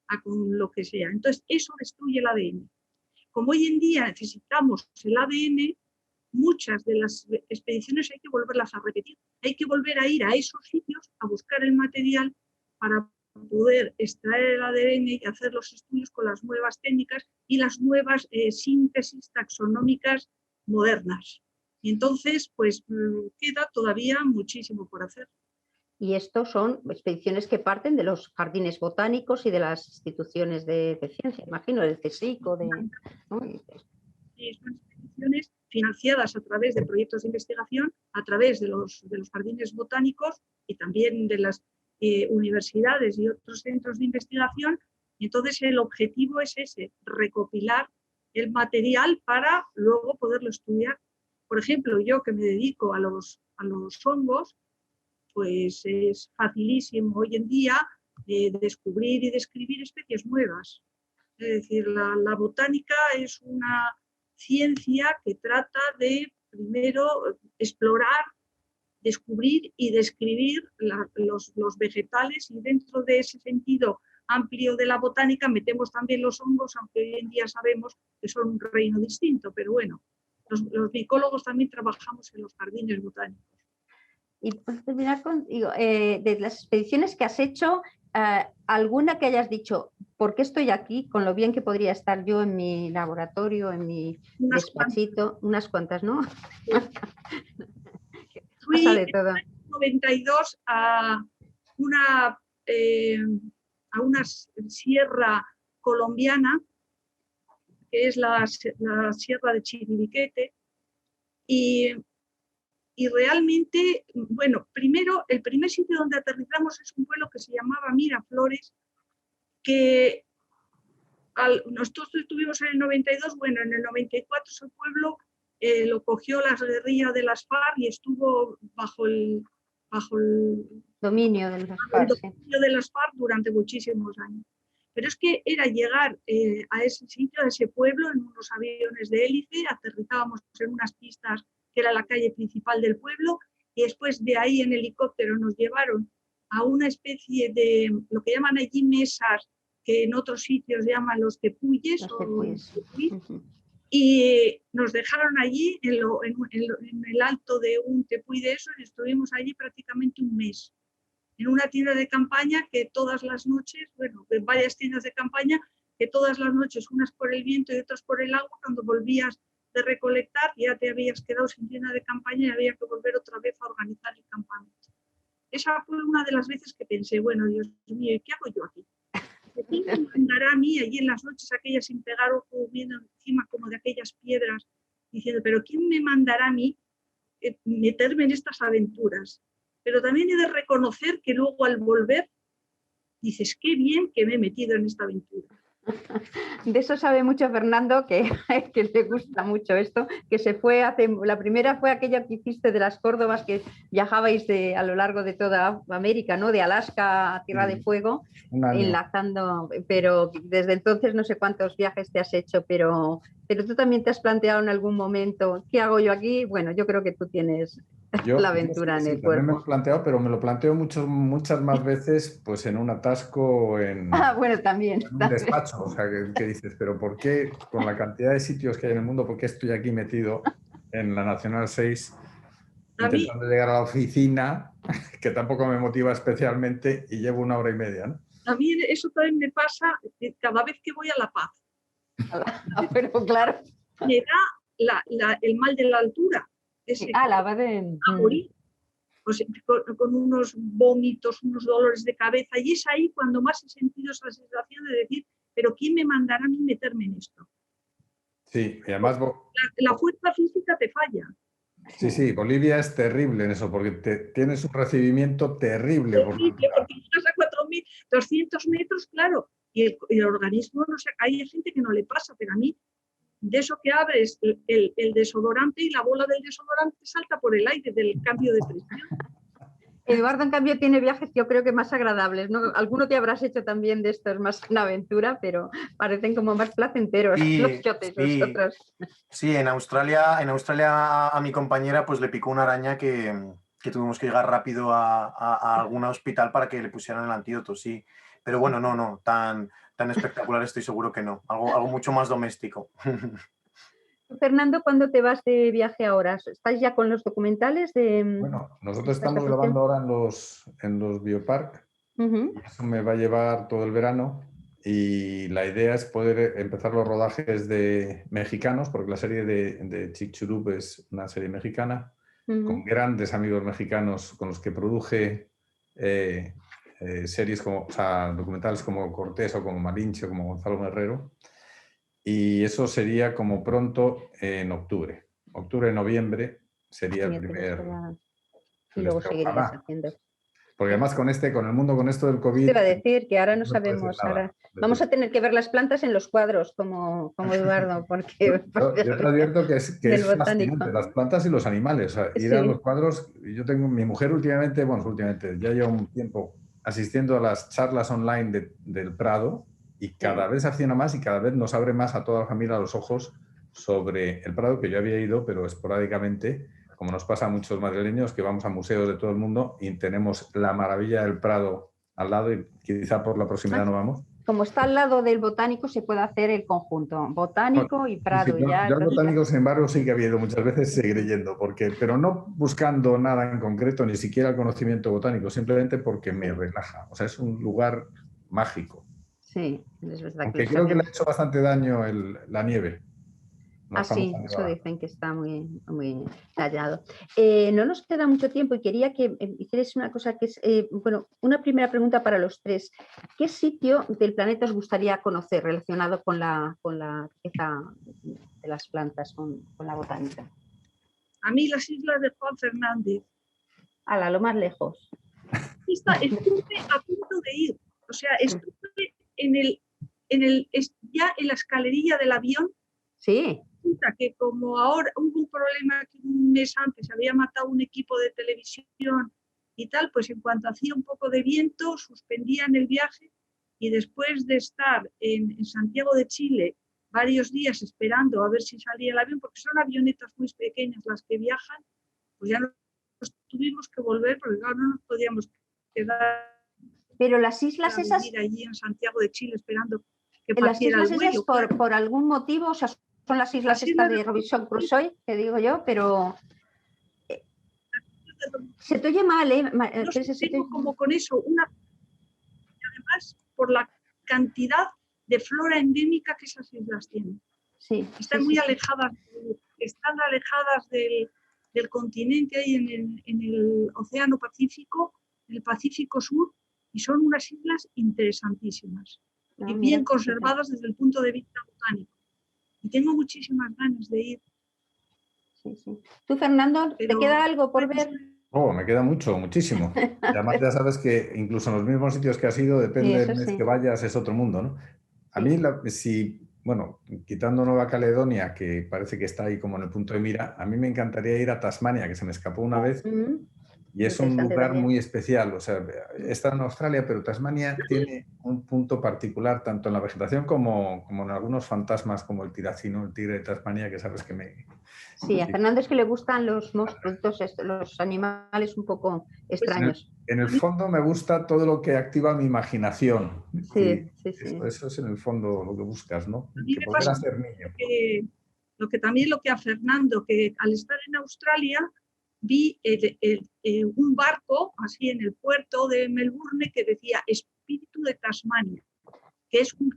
a con lo que sea. Entonces eso destruye el ADN. Como hoy en día necesitamos el ADN, muchas de las expediciones hay que volverlas a repetir. Hay que volver a ir a esos sitios a buscar el material para poder extraer el ADN y hacer los estudios con las nuevas técnicas y las nuevas síntesis taxonómicas modernas. Y entonces, pues queda todavía muchísimo por hacer. Y estos son expediciones que parten de los jardines botánicos y de las instituciones de ciencia, imagino, del CSIC o de... ¿no? Sí, son expediciones financiadas a través de proyectos de investigación, a través de los jardines botánicos y también de las universidades y otros centros de investigación, Entonces el objetivo es ese, recopilar el material para luego poderlo estudiar. Por ejemplo, yo que me dedico a los hongos, pues es facilísimo hoy en día descubrir y describir especies nuevas. Es decir, la botánica es una ciencia que trata de primero explorar, descubrir y describir los vegetales, y dentro de ese sentido amplio de la botánica metemos también los hongos, aunque hoy en día sabemos que son un reino distinto, pero bueno, los micólogos también trabajamos en los jardines botánicos. Y por terminar contigo, de las expediciones que has hecho, alguna que hayas dicho, ¿por qué estoy aquí? Con lo bien que podría estar yo en mi laboratorio, en mi despachito, unas cuantas, ¿no? Fui Pasa de todo. en el año 92 a una sierra colombiana, que es la sierra de Chiribiquete, y realmente, bueno, primero, el primer sitio donde aterrizamos es un pueblo que se llamaba Miraflores, que nosotros estuvimos en el 92, bueno, en el 94 ese pueblo lo cogió la guerrilla de las FARC y estuvo bajo el dominio de las FARC, dominio de las FARC durante muchísimos años. Pero es que era llegar a ese sitio, a ese pueblo, en unos aviones de hélice, aterrizábamos en unas pistas que era la calle principal del pueblo, y después de ahí en helicóptero nos llevaron a una especie de, lo que llaman allí mesas, que en otros sitios llaman los tepuyes, y nos dejaron allí en el alto de un tepuy de esos, y estuvimos allí prácticamente un mes, en una tienda de campaña que todas las noches, bueno, en varias tiendas de campaña, que todas las noches, unas por el viento y otras por el agua, cuando volvías de recolectar, ya te habías quedado sin tienda de campaña y había que volver otra vez a organizar el campamento. Esa fue una de las veces que pensé, bueno, Dios mío, ¿y qué hago yo aquí? ¿Quién me mandará a mí allí en las noches aquellas sin pegar ojo, viendo encima como de aquellas piedras, diciendo, pero ¿quién me mandará a mí meterme en estas aventuras? Pero también he de reconocer que luego al volver dices, qué bien que me he metido en esta aventura. De eso sabe mucho Fernando, que le gusta mucho esto, que se fue la primera fue aquella que hiciste de las Córdobas, que viajabais a lo largo de toda América, ¿no? De Alaska a Tierra de Fuego, enlazando, pero desde entonces no sé cuántos viajes te has hecho, pero tú también te has planteado en algún momento, ¿qué hago yo aquí? Bueno, yo creo que tú tienes la aventura en el cuerpo. También me lo he planteado, pero me lo planteo muchas más veces pues en un atasco, bueno, también, en un despacho. O sea, que dices, pero ¿por qué, con la cantidad de sitios que hay en el mundo, por qué estoy aquí metido en la Nacional 6 intentando llegar a la oficina, que tampoco me motiva especialmente, y llevo 1 hora y media, ¿no? A mí eso también me pasa cada vez que voy a La Paz. Pero claro. Me da el mal de la altura. La va de morir. O sea, con unos vómitos, unos dolores de cabeza, y es ahí cuando más he sentido esa sensación de decir, pero ¿quién me mandará a mí meterme en esto? Sí, y además la fuerza física te falla. Sí, Bolivia es terrible en eso, porque tienes un recibimiento terrible. Porque llegas a 4.200 metros, claro, y el organismo, no sé, hay gente que no le pasa, pero a mí, de eso que abres el desodorante y la bola del desodorante salta por el aire del cambio de presión. Eduardo, en cambio, tiene viajes yo creo que más agradables, ¿no? Alguno te habrás hecho también de estos más una aventura, pero parecen como más placenteros los chotes vosotros. Sí, en Australia a mi compañera pues le picó una araña que tuvimos que llegar rápido a algún hospital para que le pusieran el antídoto, sí. Pero bueno, no, tan espectacular estoy seguro que no. Algo mucho más doméstico. Fernando, ¿cuándo te vas de viaje ahora? ¿Estáis ya con los documentales? Bueno, nosotros estamos grabando ahora en los biopark. Eso me va a llevar todo el verano, y la idea es poder empezar los rodajes de mexicanos, porque la serie de Chicxulub es una serie mexicana, con grandes amigos mexicanos con los que produje series como, o sea, documentales como Cortés o como Malinche o como Gonzalo Guerrero. Y eso sería como pronto en octubre, noviembre sería el primer. Y luego seguirías haciendo. Porque además con el mundo con esto del COVID. Te iba a decir que ahora no sabemos, Vamos a tener que ver las plantas en los cuadros, como Eduardo, porque Yo te advierto que es del botánico. fascinante, las plantas y los animales. O sea, ir a Sí. los cuadros, yo tengo mi mujer últimamente, ya lleva un tiempo asistiendo a las charlas online del Prado y cada vez se aficiona más y cada vez nos abre más a toda la familia los ojos sobre el Prado, que yo había ido, pero esporádicamente, como nos pasa a muchos madrileños, que vamos a museos de todo el mundo y tenemos la maravilla del Prado al lado y quizá por la proximidad no vamos. Como está al lado del botánico, se puede hacer el conjunto, botánico y Prado. Sí, yo al botánico, sin embargo, sí que había ido muchas veces, seguiré yendo, pero no buscando nada en concreto, ni siquiera el conocimiento botánico, simplemente porque me relaja. O sea, es un lugar mágico. Sí, es verdad. Aunque creo que le ha hecho bastante daño la nieve. Sí, eso dicen que está muy, muy tallado. No nos queda mucho tiempo y quería que hicierais una cosa que es, bueno, una primera pregunta para los tres. ¿Qué sitio del planeta os gustaría conocer relacionado con la riqueza de las plantas, con la botánica? A mí las islas de Juan Fernández. A lo más lejos. Estuve a punto de ir, o sea, estuve ya en la escalerilla del avión. Sí. Que como ahora hubo un problema que un mes antes había matado un equipo de televisión y tal, pues en cuanto hacía un poco de viento suspendían el viaje y después de estar en Santiago de Chile varios días esperando a ver si salía el avión, porque son avionetas muy pequeñas las que viajan, pues ya nos tuvimos que volver porque claro, no nos podíamos quedar. Pero las islas esas... allí en Santiago de Chile esperando que las partiera islas el vuelo. Esas por algún motivo, o sea, son las islas estas de Robinson Crusoe, que digo yo, pero se te oye mal, ¿eh? No tengo como con eso una... Además, por la cantidad de flora endémica que esas islas tienen. Sí, están muy alejadas, están alejadas del continente ahí en el Océano Pacífico, en el Pacífico Sur, y son unas islas interesantísimas y bien conservadas desde el punto de vista botánico. Y tengo muchísimas ganas de ir. Sí, sí. ¿Tú, Fernando, te queda algo por ver? Me queda muchísimo. Y además ya sabes que incluso en los mismos sitios que has ido, depende del mes que vayas, es otro mundo, ¿no? A mí, quitando Nueva Caledonia, que parece que está ahí como en el punto de mira, a mí me encantaría ir a Tasmania, que se me escapó una vez. Y es un lugar muy especial, o sea, está en Australia, pero Tasmania tiene un punto particular, tanto en la vegetación como en algunos fantasmas, como el tiracino, el tigre de Tasmania, que sabes que me... Sí, a Fernando es que le gustan los monstruos, los animales un poco extraños. En el fondo me gusta todo lo que activa mi imaginación. Sí. Eso es en el fondo lo que buscas, ¿no? A mí me pasa ser niño. Lo que a Fernando, que al estar en Australia, vi un barco así en el puerto de Melbourne que decía Espíritu de Tasmania, que es un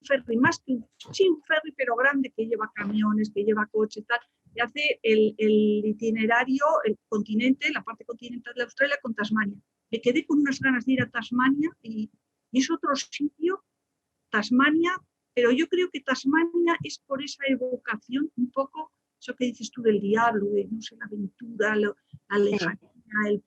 ferry, más que un ferry, pero grande, que lleva camiones, que lleva coches, tal, y hace el itinerario, el continente, la parte continental de Australia con Tasmania. Me quedé con unas ganas de ir a Tasmania y es otro sitio, Tasmania, pero yo creo que Tasmania es por esa evocación un poco eso que dices tú del diablo, de no sé, la aventura, la lejanía,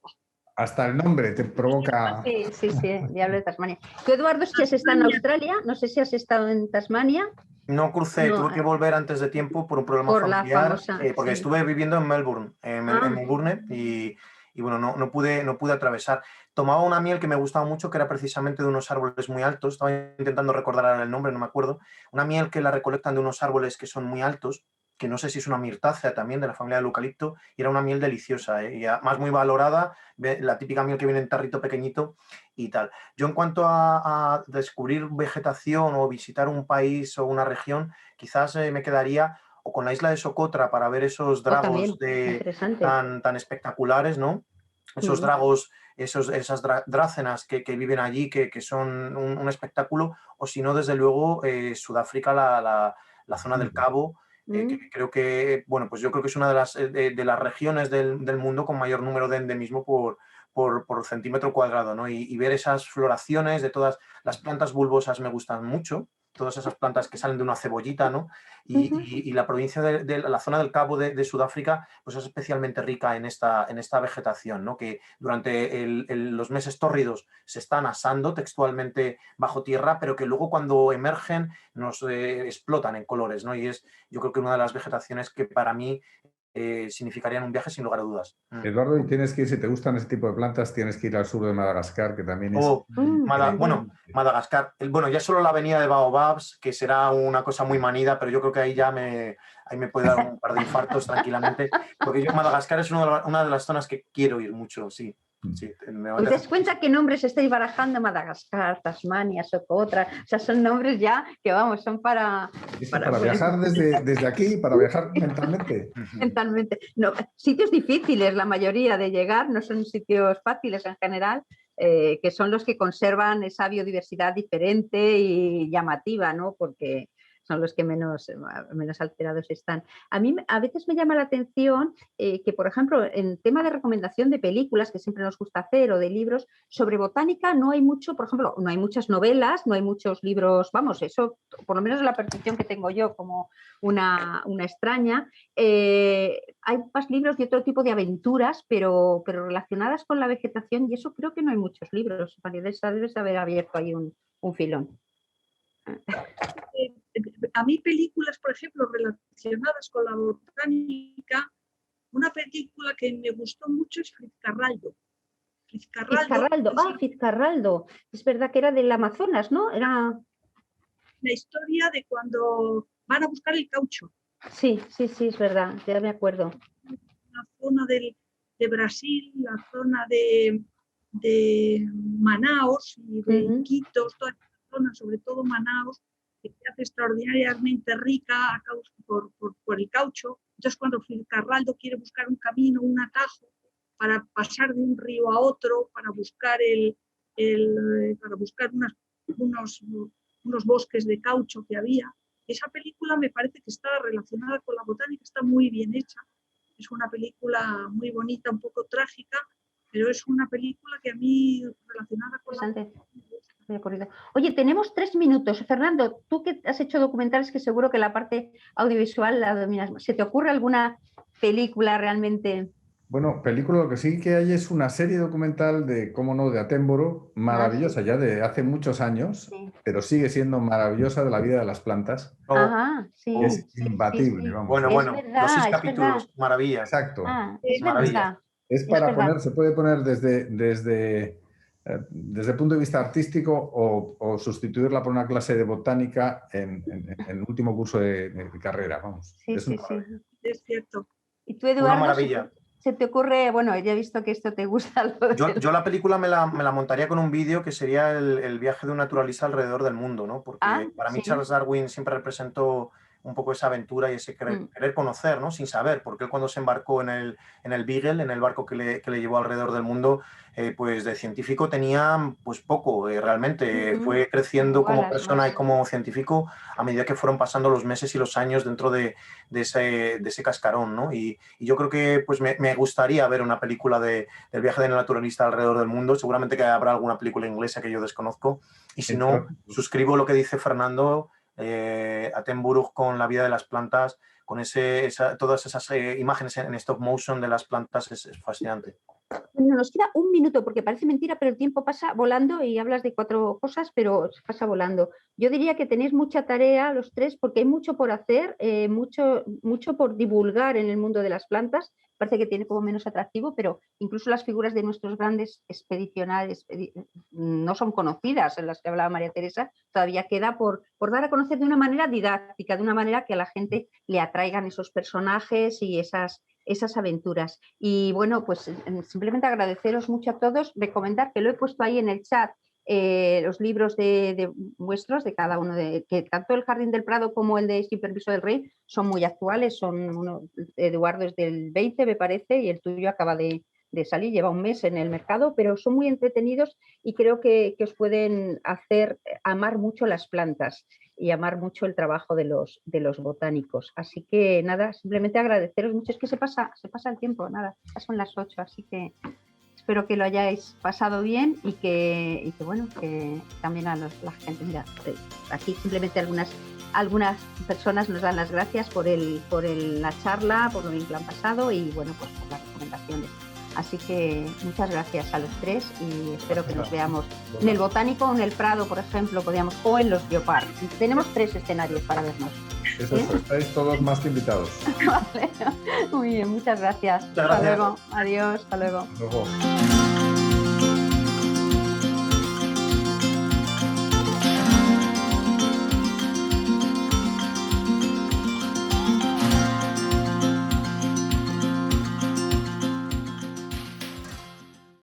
Hasta el nombre te provoca... Sí, diablo de Tasmania. ¿Tú, Eduardo, si has estado en Australia? No sé si has estado en Tasmania. No crucé, tuve que volver antes de tiempo por un problema familiar, porque estuve viviendo en Melbourne, en Melbourne y bueno, no pude atravesar. Tomaba una miel que me gustaba mucho, que era precisamente de unos árboles muy altos, estaba intentando recordar el nombre, no me acuerdo, una miel que la recolectan de unos árboles que son muy altos, que no sé si es una mirtácea también de la familia del eucalipto, y era una miel deliciosa, y además muy valorada, la típica miel que viene en tarrito pequeñito y tal. Yo en cuanto a descubrir vegetación o visitar un país o una región, quizás me quedaría o con la isla de Socotra para ver esos dragos tan espectaculares, ¿no? Esos dragos, esas drácenas que viven allí, que son un espectáculo, o si no, desde luego, Sudáfrica, la zona del Cabo, que creo que, bueno, pues yo creo que es una de las regiones del mundo con mayor número de endemismo por centímetro cuadrado, ¿no? Y ver esas floraciones de todas las plantas bulbosas me gustan mucho. todas esas plantas que salen de una cebollita, ¿no? Y la provincia de la zona del Cabo de Sudáfrica pues es especialmente rica en esta vegetación, ¿no? Que durante los meses tórridos se están asando textualmente bajo tierra, pero que luego cuando emergen nos explotan en colores, ¿no? Y es, yo creo que una de las vegetaciones que para mí significarían un viaje sin lugar a dudas. Eduardo, y tienes que ir, si te gustan ese tipo de plantas, tienes que ir al sur de Madagascar, que también es... Bueno, Madagascar, bueno, ya solo la avenida de Baobabs, que será una cosa muy manida, pero yo creo que ahí me puede dar un par de infartos tranquilamente, porque Madagascar es una de las zonas que quiero ir mucho, sí. Sí, ¿Os dais cuenta qué nombres estáis barajando? Madagascar, Tasmania, Socotra, o sea, son nombres ya que vamos, son para viajar desde aquí, para viajar mentalmente. Mentalmente. No, sitios difíciles, la mayoría de llegar, no son sitios fáciles en general, que son los que conservan esa biodiversidad diferente y llamativa, ¿no? Porque son los que menos alterados están. A mí a veces me llama la atención que, por ejemplo, en tema de recomendación de películas, que siempre nos gusta hacer, o de libros, sobre botánica no hay mucho, por ejemplo, no hay muchas novelas, no hay muchos libros, vamos, eso por lo menos es la percepción que tengo yo como una extraña. Hay más libros de otro tipo de aventuras, pero relacionadas con la vegetación, y eso creo que no hay muchos libros. Debes haber abierto ahí un filón. A mí películas, por ejemplo, relacionadas con la botánica, una película que me gustó mucho es Fitzcarraldo. Fitzcarraldo. Es verdad que era del Amazonas, ¿no? Era la historia de cuando van a buscar el caucho. Sí, es verdad, ya me acuerdo. La zona de Brasil, la zona de Manaos y de Iquitos, toda esta zona, sobre todo Manaos, que se hace extraordinariamente rica por el caucho. Entonces, cuando Fitzcarraldo quiere buscar un camino, un atajo, para pasar de un río a otro, para buscar unos bosques de caucho que había. Esa película me parece que está relacionada con la botánica, está muy bien hecha. Es una película muy bonita, un poco trágica, pero es una película que a mí relacionada con la botánica. Oye, tenemos 3 minutos. Fernando, tú que has hecho documentales, que seguro que la parte audiovisual la dominas más. ¿Se te ocurre alguna película realmente? Bueno, película, lo que sí que hay es una serie documental de, cómo no, de Attenborough, maravillosa, ya de hace muchos años, pero sigue siendo maravillosa, de la vida de las plantas. Sí. Es imbatible, vamos. Bueno, verdad, los 6 capítulos, maravilla. Exacto. Es maravilla. Es para poner, se puede poner desde el punto de vista artístico o sustituirla por una clase de botánica en el último curso de carrera, vamos. Es cierto. ¿Y tú, Eduardo? Una maravilla. ¿Se te ocurre? Bueno, ya he visto que esto te gusta. Yo la película me la montaría con un vídeo que sería el viaje de un naturalista alrededor del mundo, ¿no? Porque para mí Charles Darwin siempre representó un poco esa aventura y ese querer conocer, ¿no? Sin saber, porque él cuando se embarcó en el Beagle, en el barco que le llevó alrededor del mundo, pues de científico tenía pues poco, realmente. Fue creciendo como persona y como científico a medida que fueron pasando los meses y los años dentro de ese cascarón, ¿no? Y yo creo que pues me gustaría ver una película del viaje del naturalista alrededor del mundo. Seguramente que habrá alguna película inglesa que yo desconozco. Y si no, suscribo lo que dice Fernando, Attenborough con la vida de las plantas, con todas esas imágenes en stop motion de las plantas, es fascinante. Bueno, nos queda 1 minuto, porque parece mentira, pero el tiempo pasa volando y hablas de 4 cosas, pero pasa volando. Yo diría que tenéis mucha tarea los 3, porque hay mucho por hacer, mucho por divulgar en el mundo de las plantas. Parece que tiene como menos atractivo, pero incluso las figuras de nuestros grandes expedicionarios no son conocidas, en las que hablaba María Teresa. Todavía queda por dar a conocer de una manera didáctica, de una manera que a la gente le atraigan esos personajes y esas aventuras. Y bueno, pues simplemente agradeceros mucho a todos, recomendar, que lo he puesto ahí en el chat, los libros de vuestros, de cada uno, que tanto el Jardín del Prado como el de Sin Permiso del Rey son muy actuales. Eduardo es del 20, me parece, y el tuyo acaba de salir, lleva 1 mes en el mercado, pero son muy entretenidos y creo que os pueden hacer amar mucho las plantas y amar mucho el trabajo de los botánicos. Así que nada, simplemente agradeceros mucho. Es que se pasa el tiempo, nada, ya son las 8, así que espero que lo hayáis pasado bien y que bueno, que también a la gente, mira, aquí simplemente algunas personas nos dan las gracias por la charla, por lo bien que lo han pasado y bueno, pues por las recomendaciones. Así que muchas gracias a los tres y espero que nos veamos en el Botánico o en el Prado, por ejemplo, o en los Biopark. Tenemos 3 escenarios para vernos. Eso es, estáis todos más que invitados. Vale. Muy bien, muchas gracias. Muchas gracias. Hasta luego. Adiós, hasta luego. Hasta luego.